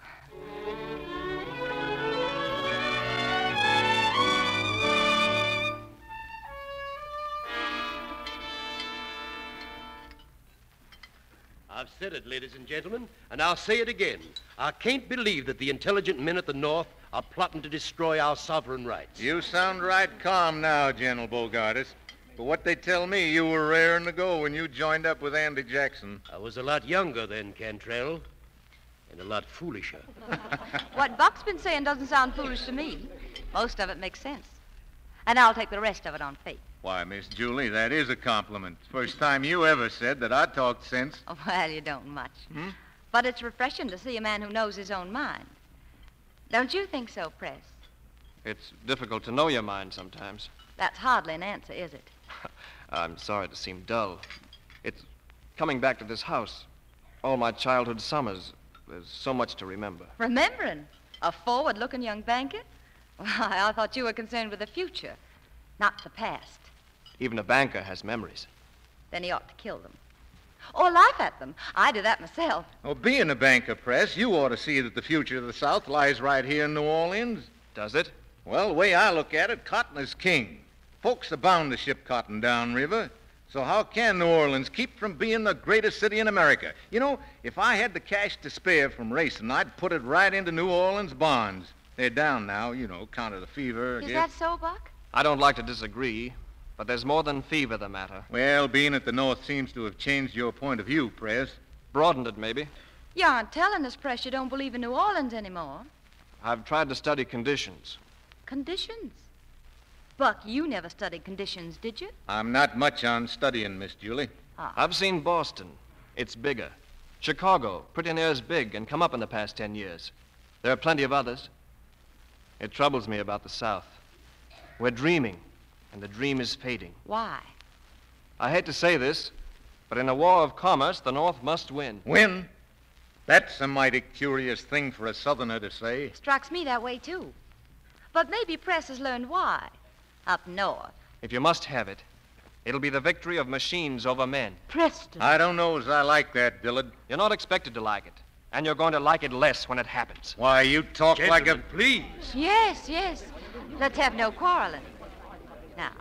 I've said it, ladies and gentlemen, and I'll say it again. I can't believe that the intelligent men at the North are plotting to destroy our sovereign rights. You sound right calm now, General Bogartis. But what they tell me, you were raring to go when you joined up with Andy Jackson. I was a lot younger then, Cantrell, and a lot foolisher. What Buck's been saying doesn't sound foolish to me. Most of it makes sense. And I'll take the rest of it on faith. Why, Miss Julie, that is a compliment. First time you ever said that I talked sense. Oh, well, you don't much. But it's refreshing to see a man who knows his own mind. Don't you think so, Press? It's difficult to know your mind sometimes. That's hardly an answer, is it? I'm sorry to seem dull. It's coming back to this house. All my childhood summers. There's so much to remember. Remembering? A forward-looking young banker? Why, I thought you were concerned with the future, not the past. Even a banker has memories. Then he ought to kill them. Or laugh at them. I do that myself. Well, being a banker, Press, you ought to see that the future of the South lies right here in New Orleans. Does it? Well, the way I look at it, cotton is king. Folks are bound to ship cotton downriver. So how can New Orleans keep from being the greatest city in America? You know, if I had the cash to spare from racing, I'd put it right into New Orleans bonds. They're down now, you know, count of the fever. Is that so, Buck? I don't like to disagree, but there's more than fever the matter. Well, being at the North seems to have changed your point of view, Press. Broadened it, maybe. You aren't telling us, Press, you don't believe in New Orleans anymore. I've tried to study conditions. Conditions? Buck, you never studied conditions, did you? I'm not much on studying, Miss Julie. I've seen Boston. It's bigger. Chicago, pretty near as big, and come up in the past 10 years. There are plenty of others. It troubles me about the South. We're dreaming, and the dream is fading. Why? I hate to say this, but in a war of commerce, the North must win. Win? That's a mighty curious thing for a Southerner to say. Strikes me that way, too. But maybe Press has learned why. Up north. If you must have it, it'll be the victory of machines over men. Preston. I don't know as I like that, Dillard. You're not expected to like it. And you're going to like it less when it happens. Why, you talk like a... please. Yes, yes. Let's have no quarreling. Now,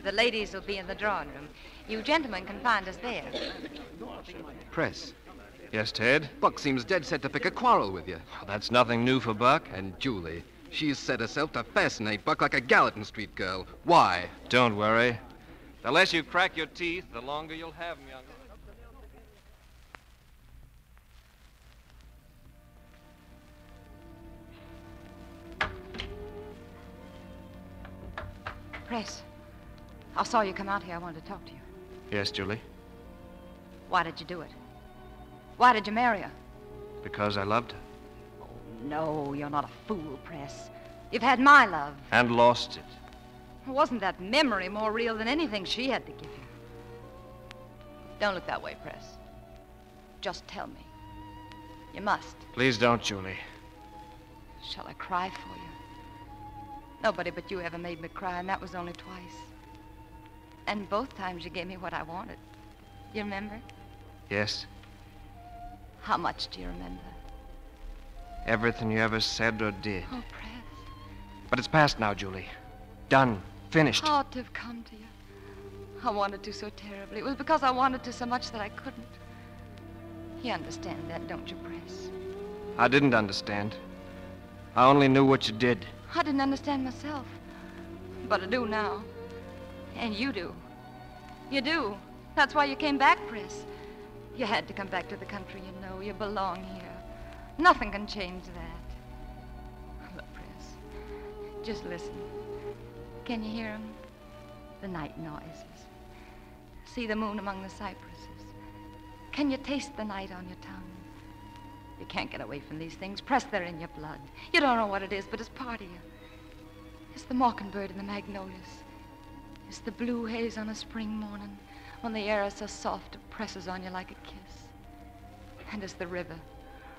the ladies will be in the drawing room. You gentlemen can find us there. Press. Yes, Ted? Buck seems dead set to pick a quarrel with you. Oh, that's nothing new for Buck. And Julie, she's set herself to fascinate Buck like a Gallatin Street girl. Why? Don't worry. The less you crack your teeth, the longer you'll have them, young. Press, I saw you come out here. I wanted to talk to you. Yes, Julie. Why did you do it? Why did you marry her? Because I loved her. Oh, no, you're not a fool, Press. You've had my love. And lost it. Wasn't that memory more real than anything she had to give you? Don't look that way, Press. Just tell me. You must. Please don't, Julie. Shall I cry for you? Nobody but you ever made me cry, and that was only twice. And both times you gave me what I wanted. You remember? Yes. How much do you remember? Everything you ever said or did. Oh, Press. But it's past now, Julie. Done. Finished. I ought to have come to you. I wanted to so terribly. It was because I wanted to so much that I couldn't. You understand that, don't you, Press? I didn't understand. I only knew what you did. I didn't understand myself. But I do now. And you do. You do. That's why you came back, Press. You had to come back to the country, you know. You belong here. Nothing can change that. Look, Press. Just listen. Can you hear them? The night noises. See the moon among the cypresses. Can you taste the night on your tongue? You can't get away from these things. Press, they're in your blood. You don't know what it is, but it's part of you. It's the mockingbird and the magnolias. It's the blue haze on a spring morning when the air is so soft it presses on you like a kiss. And it's the river,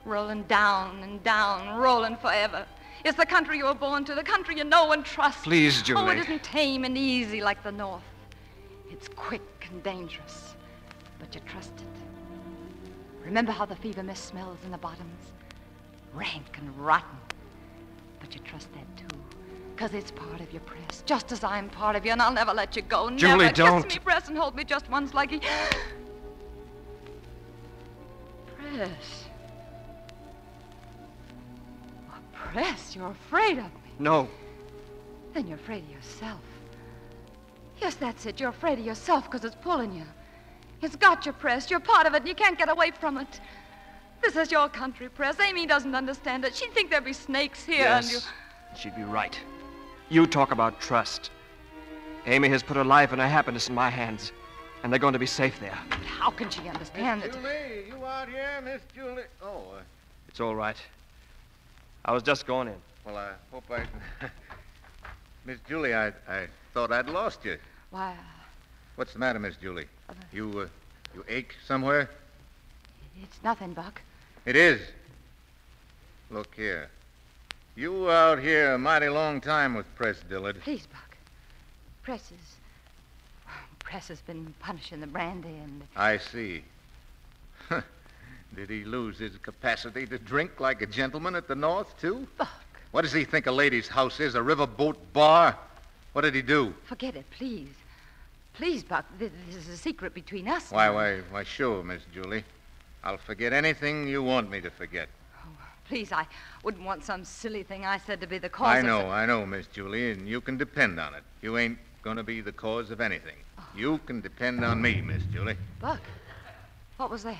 rolling down and down, rolling forever. It's the country you were born to, the country you know and trust. Please, Julie. Oh, it isn't tame and easy like the North. It's quick and dangerous, but you trust it. Remember how the fever mist smells in the bottoms? Rank and rotten. But you trust that, too, because it's part of your, Press, just as I'm part of you, and I'll never let you go. Julie, never. don't. Kiss me, Press, and hold me just once like he... Press. Oh, Press, you're afraid of me. No. Then you're afraid of yourself. Yes, that's it. You're afraid of yourself because it's pulling you. It's got you, Press. You're part of it, and you can't get away from it. This is your country, Press. Amy doesn't understand it. She'd think there'd be snakes here, Yes, and you... she'd be right. You talk about trust. Amy has put her life and her happiness in my hands, and they're going to be safe there. But how can she understand Miss it? Julie, you out here, Miss Julie? Oh, It's all right. I was just going in. well, I hope I... Miss Julie, I thought I'd lost you. Why, What's the matter, Miss Julie? You ache somewhere? it's nothing, Buck. It is. Look here. You were out here a mighty long time with Press Dillard. Please, Buck. Press has been punishing the brandy and... I see. Did he lose his capacity to drink like a gentleman at the North, too? Buck. What does he think a lady's house is, a riverboat bar? What did he do? Forget it, please. Please, Buck. This is a secret between us. Why, sure, Miss Julie. I'll forget anything you want me to forget. Please, I wouldn't want some silly thing I said to be the cause I of... know, Miss Julie, and you can depend on it. You ain't going to be the cause of anything. You can depend on me, Miss Julie. Buck, what was that?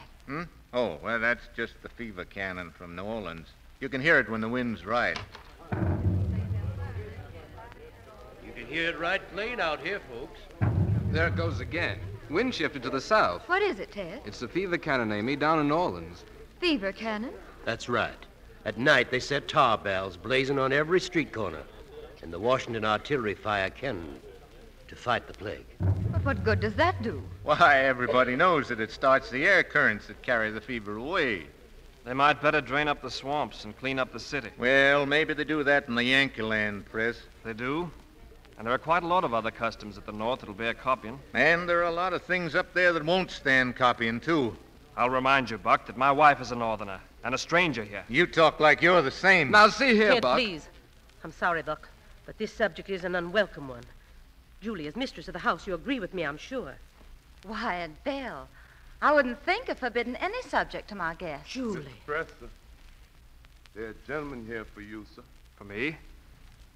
Oh, well, that's just the fever cannon from New Orleans. You can hear it when the wind's right. You can hear it right plain out here, folks. There it goes again. Wind shifted to the south. What is it, Ted? It's the fever cannon, Amy, down in New Orleans. Fever cannon? That's right. At night, they set tar barrels blazing on every street corner. And the Washington artillery fire cannon to fight the plague. But what good does that do? Why, everybody knows that it starts the air currents that carry the fever away. They might better drain up the swamps and clean up the city. Well, maybe they do that in the Yankee land, Press. They do? And there are quite a lot of other customs at the North that'll bear copying. And there are a lot of things up there that won't stand copying, too. I'll remind you, Buck, that my wife is a Northerner and a stranger here. You talk like you're the same. Now, see here, Ted, Buck. please. I'm sorry, Buck, but this subject is an unwelcome one. Julie, as mistress of the house, you agree with me, I'm sure. Why, Adele, I wouldn't think of forbidding any subject to my guests. Julie. Professor, there's a gentleman here for you, sir. For me?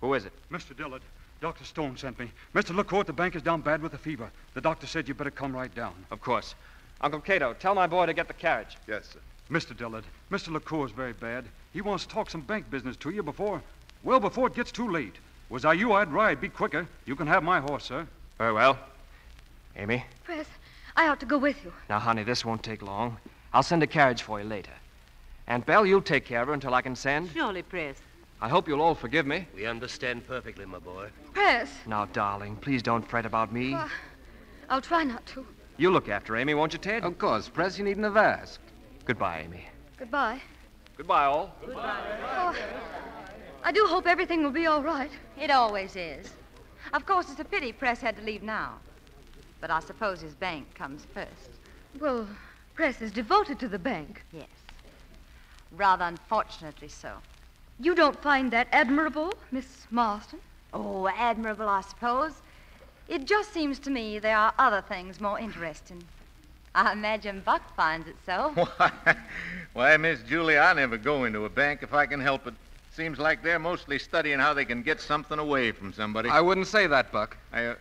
Who is it? Mr. Dillard, Dr. Stone sent me. Mr. LaCourt, the bank is down bad with a fever. The doctor said you better come right down. Of course. Uncle Cato, tell my boy to get the carriage. Yes, sir. Mr. Dillard, Mr. LaCourt's very bad. He wants to talk some bank business to you before it gets too late. Was I you, I'd ride. Be quicker. You can have my horse, sir. Very well. Amy? Press, I ought to go with you. Now, honey, this won't take long. I'll send a carriage for you later. Aunt Belle, you'll take care of her until I can send? Surely, Press. I hope you'll all forgive me. We understand perfectly, my boy. Press. Now, darling, please don't fret about me. I'll try not to. You look after Amy, won't you, Ted? Of course, Press, you needn't have asked. Goodbye, Amy. Goodbye. Goodbye, all. Oh, I do hope everything will be all right. It always is. Of course, it's a pity Press had to leave now. But I suppose his bank comes first. Well, Press is devoted to the bank. Yes. Rather unfortunately so. You don't find that admirable, Miss Marston? Oh, admirable, I suppose. It just seems to me there are other things more interesting. I imagine Buck finds it so. Why, Miss Julie, I never go into a bank if I can help it. Seems like they're mostly studying how they can get something away from somebody. I wouldn't say that, Buck. I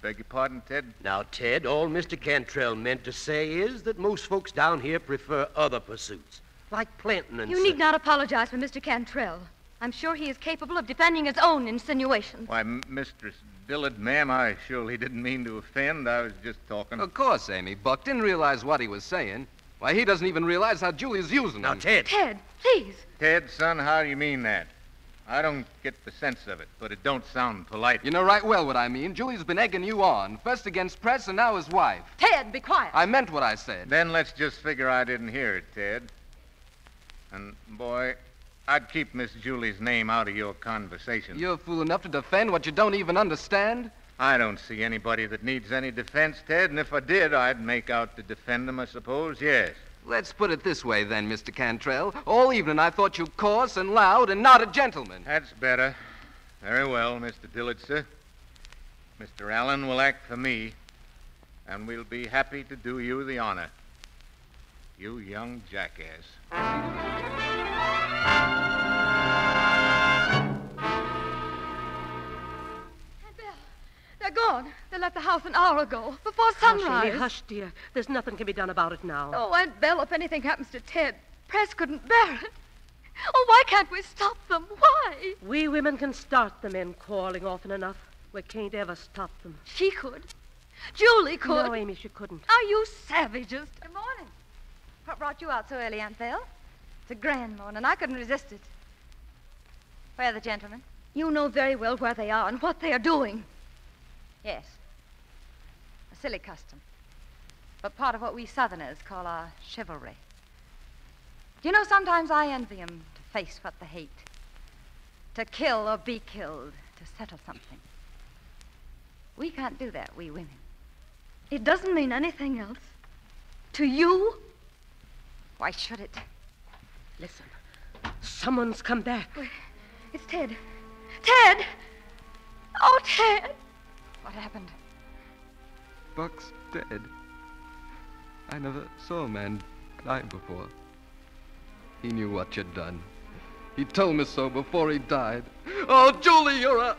beg your pardon, Ted? Now, Ted, all Mr. Cantrell meant to say is that most folks down here prefer other pursuits, like planting and You need not apologize for Mr. Cantrell. I'm sure he is capable of defending his own insinuations. Why, Mistress Dillard, ma'am, I surely didn't mean to offend. I was just talking. Of course, Amy. Buck didn't realize what he was saying. Why, he doesn't even realize how Julie's using him. Now, Ted. Ted, please. Ted, son, how do you mean that? I don't get the sense of it, but it don't sound polite. You know right well what I mean. Julie's been egging you on, first against Press and now his wife. Ted, be quiet. I meant what I said. Then let's just figure I didn't hear it, Ted. And, boy, I'd keep Miss Julie's name out of your conversation. You're fool enough to defend what you don't even understand? I don't see anybody that needs any defense, Ted, and if I did, I'd make out to defend them, I suppose, yes. Let's put it this way, then, Mr. Cantrell. All evening I thought you coarse and loud and not a gentleman. That's better. Very well, Mr. Dillard, sir. Mr. Allen will act for me, and we'll be happy to do you the honor. You young jackass. They're gone. They left the house an hour ago, before sunrise. Hush, Amy, hush, dear. There's nothing can be done about it now. Oh, Aunt Belle, if anything happens to Ted, Press couldn't bear it. Oh, why can't we stop them? Why? We women can start the men quarreling often enough. We can't ever stop them. She could. Julie could. No, Amy, she couldn't. Are you savages? Good morning. What brought you out so early, Aunt Belle? It's a grand morning. I couldn't resist it. Where are the gentlemen? You know very well where they are and what they are doing. Yes. A silly custom. But part of what we Southerners call our chivalry. Do you know, sometimes I envy 'em to face what they hate. To kill or be killed, to settle something. We can't do that, we women. It doesn't mean anything else. To you? Why should it? Listen. Someone's come back. Wait, it's Ted. Ted! Oh, Ted! What happened? Buck's dead. I never saw a man die before. He knew what you'd done. He told me so before he died. Oh, Julie, you're a...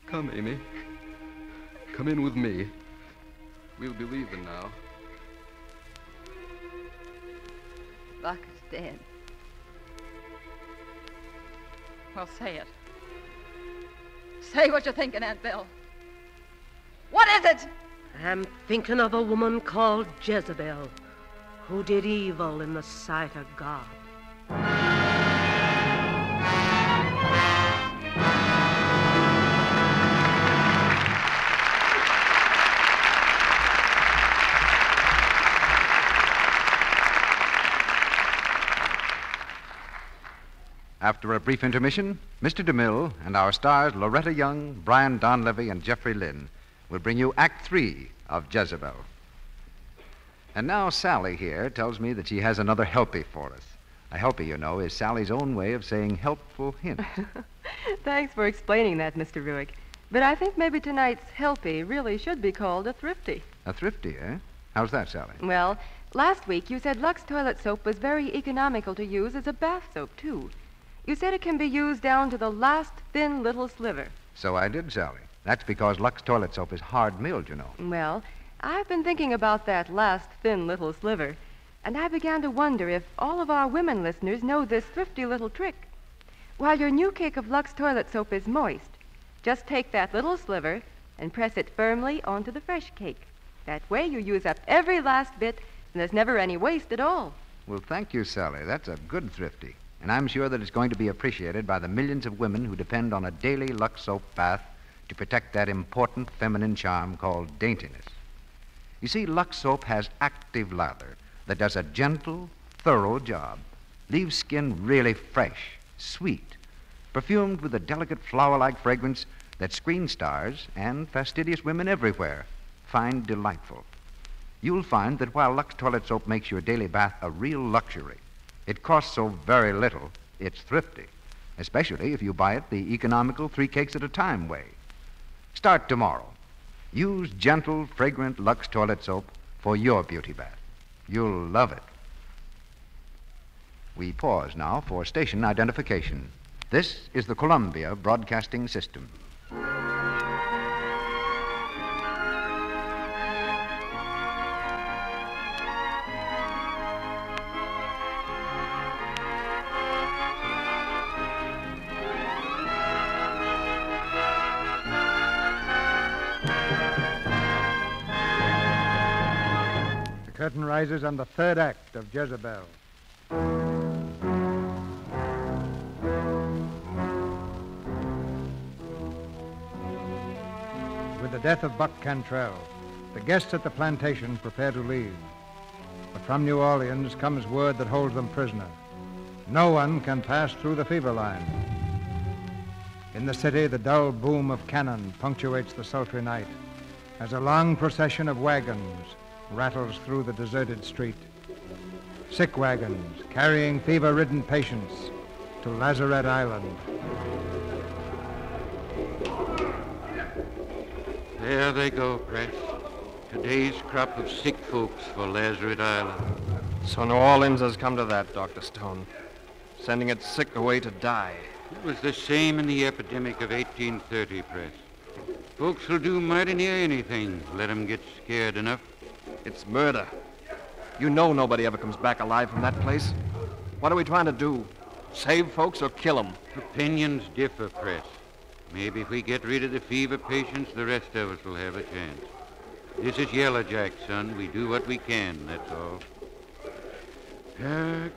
Come, Amy. Come in with me. We'll be leaving now. Buck is dead. Well, say it. Say what you're thinking, Aunt Belle. What is it? I'm thinking of a woman called Jezebel, who did evil in the sight of God. After a brief intermission, Mr. DeMille and our stars Loretta Young, Brian Donlevy, and Jeffrey Lynn will bring you Act 3 of Jezebel. And now Sally here tells me that she has another helpie for us. A helpie, you know, is Sally's own way of saying helpful hint. Thanks for explaining that, Mr. Ruick. But I think maybe tonight's helpie really should be called a thrifty. A thrifty, eh? How's that, Sally? Well, last week you said Lux toilet soap was very economical to use as a bath soap, too. You said it can be used down to the last thin little sliver. So I did, Sally. That's because Lux toilet soap is hard milled, you know. Well, I've been thinking about that last thin little sliver, and I began to wonder if all of our women listeners know this thrifty little trick. While your new cake of Lux toilet soap is moist, just take that little sliver and press it firmly onto the fresh cake. That way you use up every last bit, and there's never any waste at all. Well, thank you, Sally. That's a good thrifty. And I'm sure that it's going to be appreciated by the millions of women who depend on a daily Lux soap bath to protect that important feminine charm called daintiness. You see, Lux soap has active lather that does a gentle, thorough job, leaves skin really fresh, sweet, perfumed with a delicate flower-like fragrance that screen stars and fastidious women everywhere find delightful. You'll find that while Lux toilet soap makes your daily bath a real luxury, it costs so very little, it's thrifty, especially if you buy it the economical 3 cakes at a time way. Start tomorrow. Use gentle, fragrant Lux toilet soap for your beauty bath. You'll love it. We pause now for station identification. This is the Columbia Broadcasting System. The curtain rises on the third act of Jezebel. With the death of Buck Cantrell, the guests at the plantation prepare to leave. But from New Orleans comes word that holds them prisoner. No one can pass through the fever line. In the city, the dull boom of cannon punctuates the sultry night as a long procession of wagons rattles through the deserted street. Sick wagons carrying fever-ridden patients to Lazarette Island. There they go, Press. Today's crop of sick folks for Lazarette Island. So New Orleans has come to that, Dr. Stone. Sending its sick away to die. It was the same in the epidemic of 1830, Press. Folks will do mighty near anything, let 'em get scared enough. It's murder. You know nobody ever comes back alive from that place. What are we trying to do? Save folks or kill them? Opinions differ, Press. Maybe if we get rid of the fever patients, the rest of us will have a chance. This is Yellow Jack, son. We do what we can, that's all.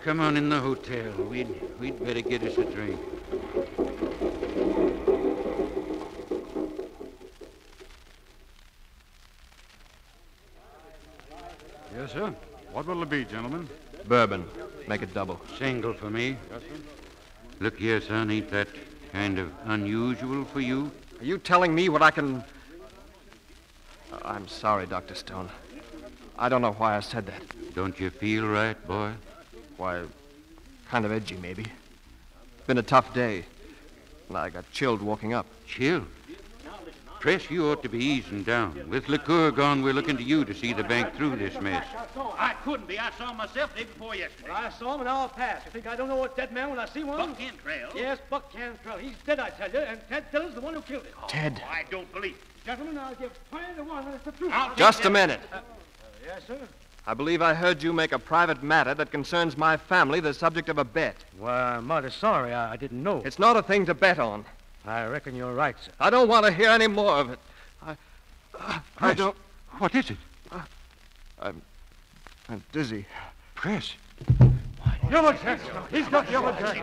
Come on in the hotel. We'd better get us a drink. Yes, sir. What will it be, gentlemen? Bourbon. Make it double. Single for me. Yes, sir. Look here, son. Ain't that kind of unusual for you? Are you telling me what I can... I'm sorry, Dr. Stone. I don't know why I said that. Don't you feel right, boy? Why, kind of edgy, maybe. Been a tough day. And I got chilled walking up. Chilled? Press, you ought to be easing down. With liqueur gone, we're looking to you to see the bank through this mess. I couldn't be. I saw him myself day before yesterday. Well, I saw him an hour past. You think I don't know a dead man when I see one? Buck Cantrell? Yes, Buck Cantrell. He's dead, I tell you, and Ted Dillon's the one who killed him. Ted? Oh, I don't believe it. Gentlemen, I'll give 20 to 1 that it's the truth. Just a minute. Yes, sir. I believe I heard you make a private matter that concerns my family the subject of a bet. Well, I'm mighty sorry. I didn't know. It's not a thing to bet on. I reckon you're right, sir. I don't want to hear any more of it. I don't... What is it? I'm dizzy. Press. Yellow Jack. He's got Yellow Jack.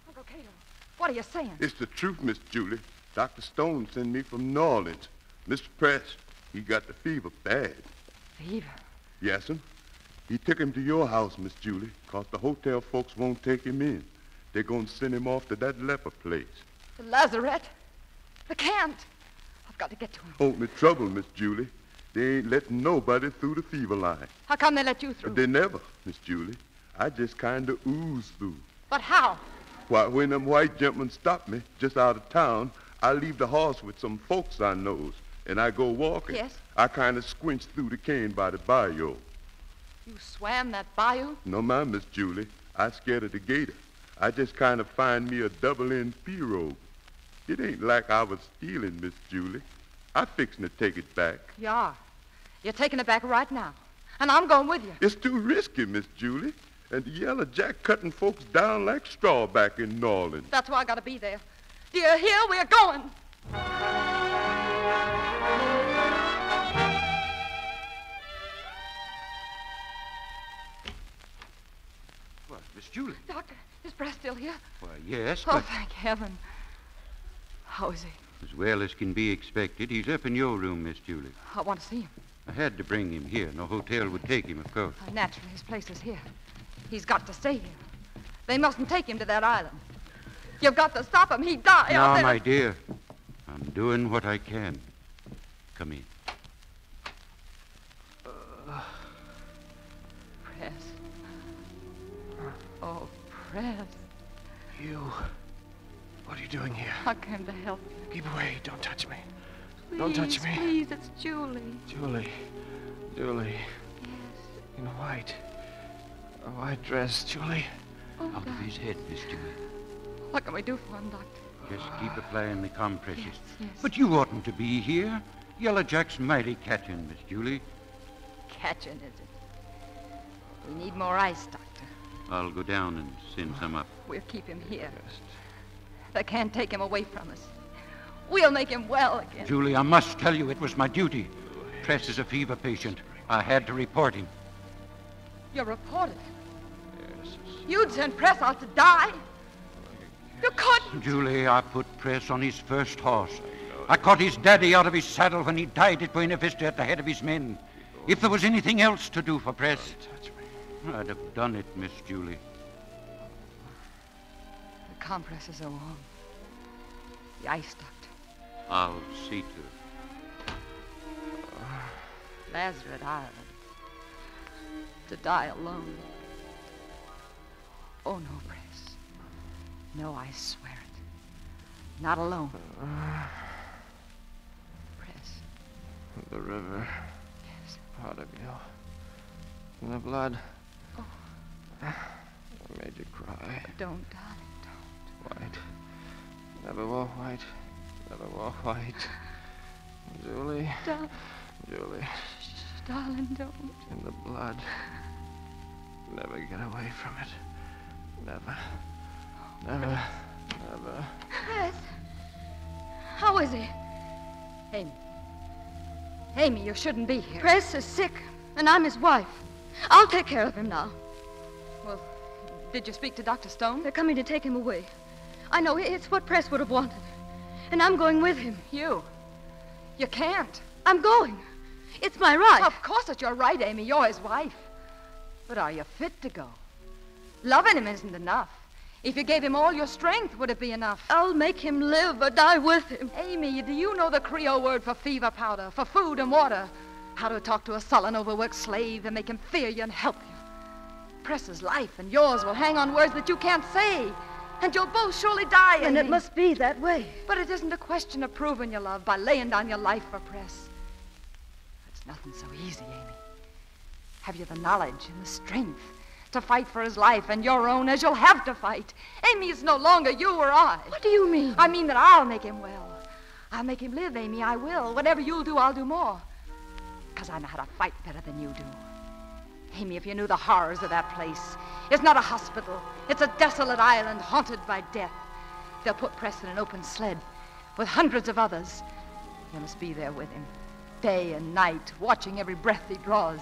Uncle Cato, what are you saying? It's the truth, Miss Julie. Dr. Stone sent me from New Orleans. Mr. Press, he got the fever bad. Fever? Yes, sir. He took him to your house, Miss Julie, 'cause the hotel folks won't take him in. They're going to send him off to that leper place. The Lazarette? I can't. I've got to get to him. Only trouble, Miss Julie. They ain't letting nobody through the fever line. How come they let you through? They never, Miss Julie. I just kind of ooze through. But how? Why, when them white gentlemen stop me just out of town, I leave the horse with some folks I knows. and I go walking, Yes? I kind of squinch through the cane by the bayou. You swam that bayou? No, ma'am, Miss Julie. I scared of the gator. I just kind of find me a double-end pirogue. It ain't like I was stealing, Miss Julie. I fixin' to take it back. You are. You're taking it back right now. And I'm going with you. It's too risky, Miss Julie. And the Yellow Jack cutting folks down like straw back in New Orleans. That's why I gotta be there. Do you hear? We're going. What, Miss Julie? Doctor, is Press still here? Why, yes, Oh, but thank heaven. How is he? as well as can be expected, he's up in your room, Miss Julie. I want to see him. I had to bring him here. No hotel would take him, of course. Naturally, his place is here. He's got to stay here. They mustn't take him to that island. You've got to stop him. He'd die out Now, there. my dear, I'm doing what I can. Come in. Press. Oh, Press. You. What are you doing here? I came to help you. Keep away. Don't touch me. Please, Don't touch me. Please, it's Julie. Julie. Julie. In white. A white dress, Julie. Oh, Out of his head, Miss Julie. what can we do for him, Doctor? Just keep applying the compresses. Yes. But you oughtn't to be here. Yellow Jack's mighty catching, Miss Julie. Catching, is it? We need more ice, Doctor. I'll go down and send some up. We'll keep him here. They can't take him away from us. We'll make him well again. Julie, I must tell you it was my duty. Press is a fever patient. I had to report him. You reported it. You'd send Press out to die. You couldn't. Julie, I put Press on his first horse. I caught his daddy out of his saddle when he died at Buena Vista at the head of his men. If there was anything else to do for Press, I'd have done it, Miss Julie. The compresses are warm. The ice, Doctor. I'll see to it. Lazarus Island. To die alone. Oh, no, Press. No, I swear it. Not alone. Press. The river. Yes. Part of you. And the blood. Oh. I made you cry. Don't, darling, White. Never wore white. Never wore white. Julie. Darling. Julie. Darling, don't. In the blood. Never get away from it. Never. Never. Never. Press. How is he? Amy. Amy, you shouldn't be here. Press is sick, and I'm his wife. I'll take care of him now. Well, did you speak to Dr. Stone? They're coming to take him away. I know, it's what Press would have wanted. And I'm going with him. You can't. I'm going. It's my right. Of course it's your right, Amy. You're his wife. But are you fit to go? Loving him isn't enough. If you gave him all your strength, would it be enough? I'll make him live or die with him. Amy, do you know the Creole word for fever powder, for food and water? How to talk to a sullen, overworked slave and make him fear you and help you. Press's life and yours will hang on words that you can't say. And you'll both surely die, And Amy. it must be that way. But it isn't a question of proving your love by laying down your life for Press. It's nothing so easy, Amy. Have you the knowledge and the strength to fight for his life and your own as you'll have to fight? Amy, it's no longer you or I. What do you mean? I mean that I'll make him well. I'll make him live, Amy, I will. Whatever you'll do, I'll do more. Because I know how to fight better than you do. Amy, if you knew the horrors of that place. It's not a hospital. It's a desolate island haunted by death. They'll put Press in an open sled with hundreds of others. You must be there with him, day and night, watching every breath he draws.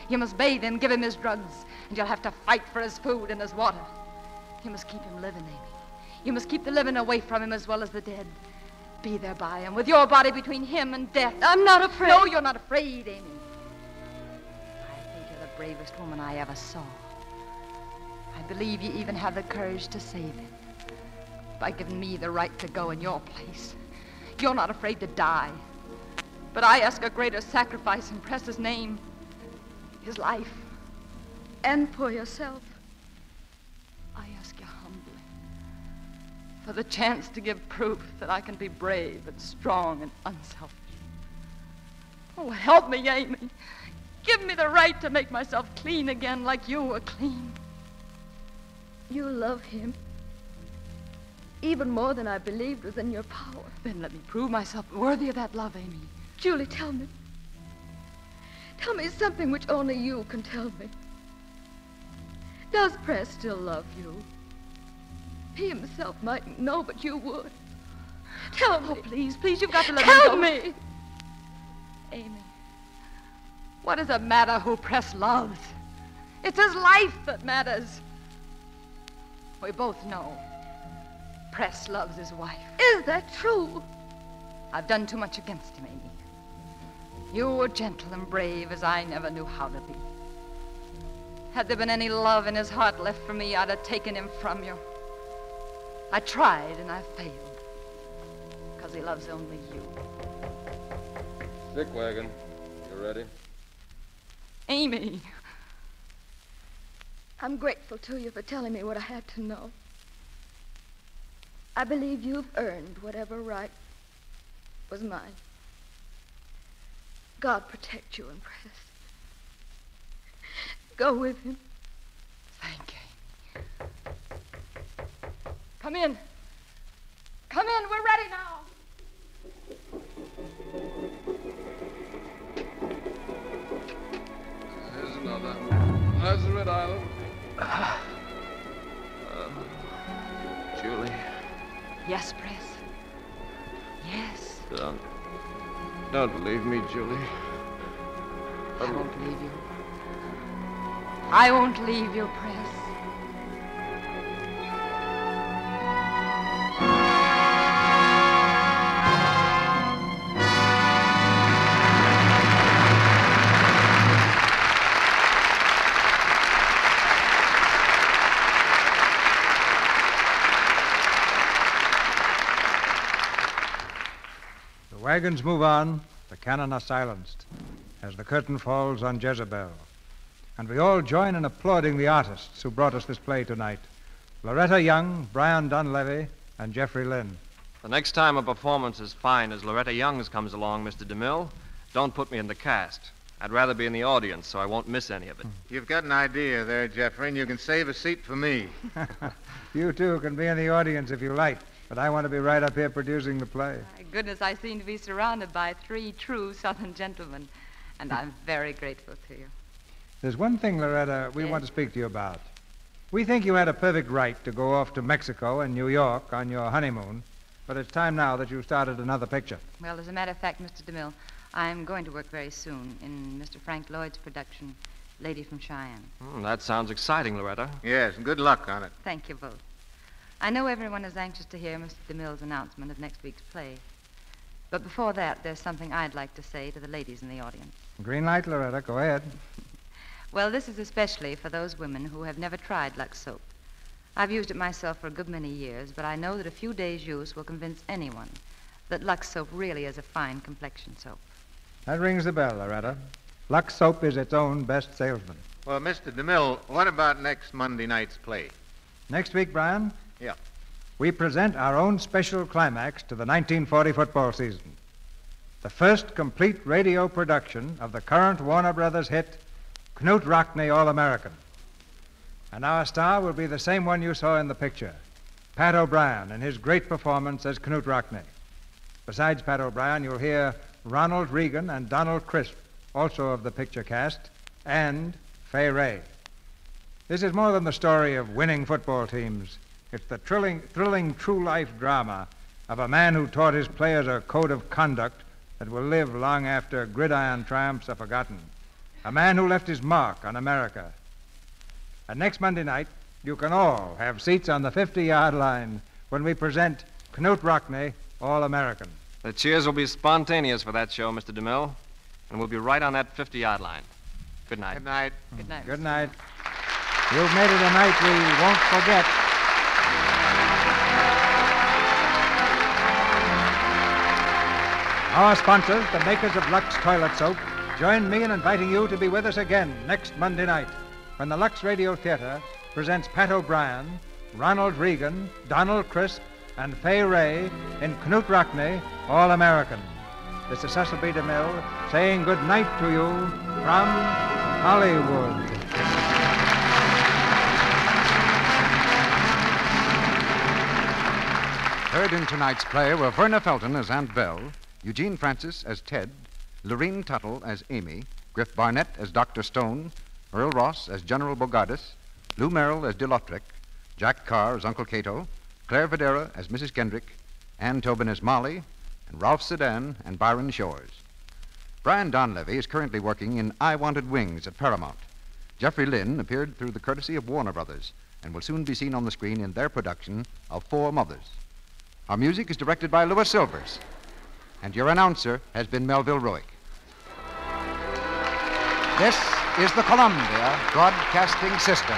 You must bathe him, give him his drugs, and you'll have to fight for his food and his water. You must keep him living, Amy. You must keep the living away from him as well as the dead. Be there by him, with your body between him and death. I'm not afraid. No, you're not afraid, Amy. I think you're the bravest woman I ever saw. I believe you even have the courage to save him by giving me the right to go in your place. You're not afraid to die. But I ask a greater sacrifice in Press's name. His life. And for yourself. I ask you humbly for the chance to give proof that I can be brave and strong and unselfish. Oh, help me, Amy. Give me the right to make myself clean again like you were clean. You love him. Even more than I believed was in your power. Then let me prove myself worthy of that love, Amy. Julie, tell me. Tell me something which only you can tell me. Does Press still love you? He himself mightn't know, but you would. Tell me. Oh, please, you've got to let Tell me me. Amy, what does it matter who Press loves? It's his life that matters. We both know Press loves his wife. Is that true? I've done too much against him, Amy. You were gentle and brave as I never knew how to be. Had there been any love in his heart left for me, I'd have taken him from you. I tried and I failed. Because he loves only you. Sick wagon. You ready? Amy. I'm grateful to you for telling me what I had to know. I believe you've earned whatever right was mine. God protect you and Press. Go with him. Thank you. Come in. Come in. We're ready now. Here's another. That's the Red Island. Julie. Yes, Press. Yes. Don't leave me, Julie. I won't leave you. I won't leave you, Press. The wagons move on, the cannon are silenced as the curtain falls on Jezebel. And we all join in applauding the artists who brought us this play tonight. Loretta Young, Brian Dunleavy, and Jeffrey Lynn. The next time a performance as fine as Loretta Young's comes along, Mr. DeMille, don't put me in the cast. I'd rather be in the audience so I won't miss any of it. You've got an idea there, Jeffrey, and you can save a seat for me. You, too, can be in the audience if you like, but I want to be right up here producing the play. My goodness, I seem to be surrounded by 3 true Southern gentlemen, and I'm very grateful to you. There's one thing, Loretta, we want to speak to you about. We think you had a perfect right to go off to Mexico and New York on your honeymoon, but it's time now that you started another picture. Well, as a matter of fact, Mr. DeMille, I'm going to work very soon in Mr. Frank Lloyd's production, Lady from Cheyenne. That sounds exciting, Loretta. Yes, and good luck on it. Thank you both. I know everyone is anxious to hear Mr. DeMille's announcement of next week's play. But before that, there's something I'd like to say to the ladies in the audience. Green light, Loretta. Go ahead. Well, this is especially for those women who have never tried Lux soap. I've used it myself for a good many years, but I know that a few days' use will convince anyone that Lux soap really is a fine complexion soap. That rings the bell, Loretta. Lux soap is its own best salesman. Well, Mr. DeMille, what about next Monday night's play? Next week, Brian? Yeah. We present our own special climax to the 1940 football season. The first complete radio production of the current Warner Brothers hit, Knute Rockne, All-American. And our star will be the same one you saw in the picture, Pat O'Brien, in his great performance as Knute Rockne. Besides Pat O'Brien, you'll hear Ronald Reagan and Donald Crisp, also of the picture cast, and Fay Ray. This is more than the story of winning football teams. It's the thrilling true-life drama of a man who taught his players a code of conduct that will live long after gridiron triumphs are forgotten. A man who left his mark on America. And next Monday night, you can all have seats on the 50-yard line when we present Knute Rockne, All-American. The cheers will be spontaneous for that show, Mr. DeMille, and we'll be right on that 50-yard line. Good night. Good night. Good night. Good night. You've made it a night we won't forget. Our sponsors, the makers of Lux Toilet Soap, join me in inviting you to be with us again next Monday night when the Lux Radio Theater presents Pat O'Brien, Ronald Reagan, Donald Crisp, and Fay Ray in Knute Rockne, All-American. This is Cecil B. DeMille saying good night to you from Hollywood. Heard in tonight's play were Verna Felton as Aunt Belle, Eugene Francis as Ted, Lorene Tuttle as Amy, Griff Barnett as Dr. Stone, Earl Ross as General Bogardus, Lou Merrill as DeLautrec, Jack Carr as Uncle Cato, Claire Videra as Mrs. Kendrick, Ann Tobin as Molly, and Ralph Sedan and Byron Shores. Brian Donlevy is currently working in I Wanted Wings at Paramount. Jeffrey Lynn appeared through the courtesy of Warner Brothers and will soon be seen on the screen in their production of Four Mothers. Our music is directed by Louis Silvers, and your announcer has been Melville Ruick. This is the Columbia Broadcasting System.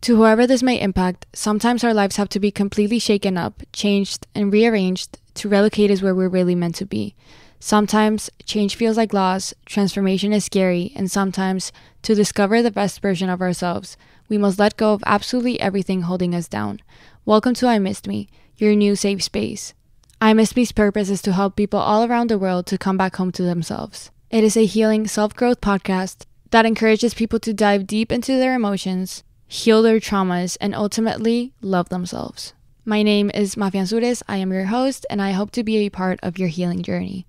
To whoever this may impact, sometimes our lives have to be completely shaken up, changed, and rearranged to relocate us where we're really meant to be. Sometimes change feels like loss, transformation is scary, and sometimes, to discover the best version of ourselves, we must let go of absolutely everything holding us down. Welcome to I Missed Me, your new safe space. I Missed Me's purpose is to help people all around the world to come back home to themselves. It is a healing self-growth podcast that encourages people to dive deep into their emotions, heal their traumas, and ultimately love themselves. My name is Mafian Sures. I am your host, and I hope to be a part of your healing journey.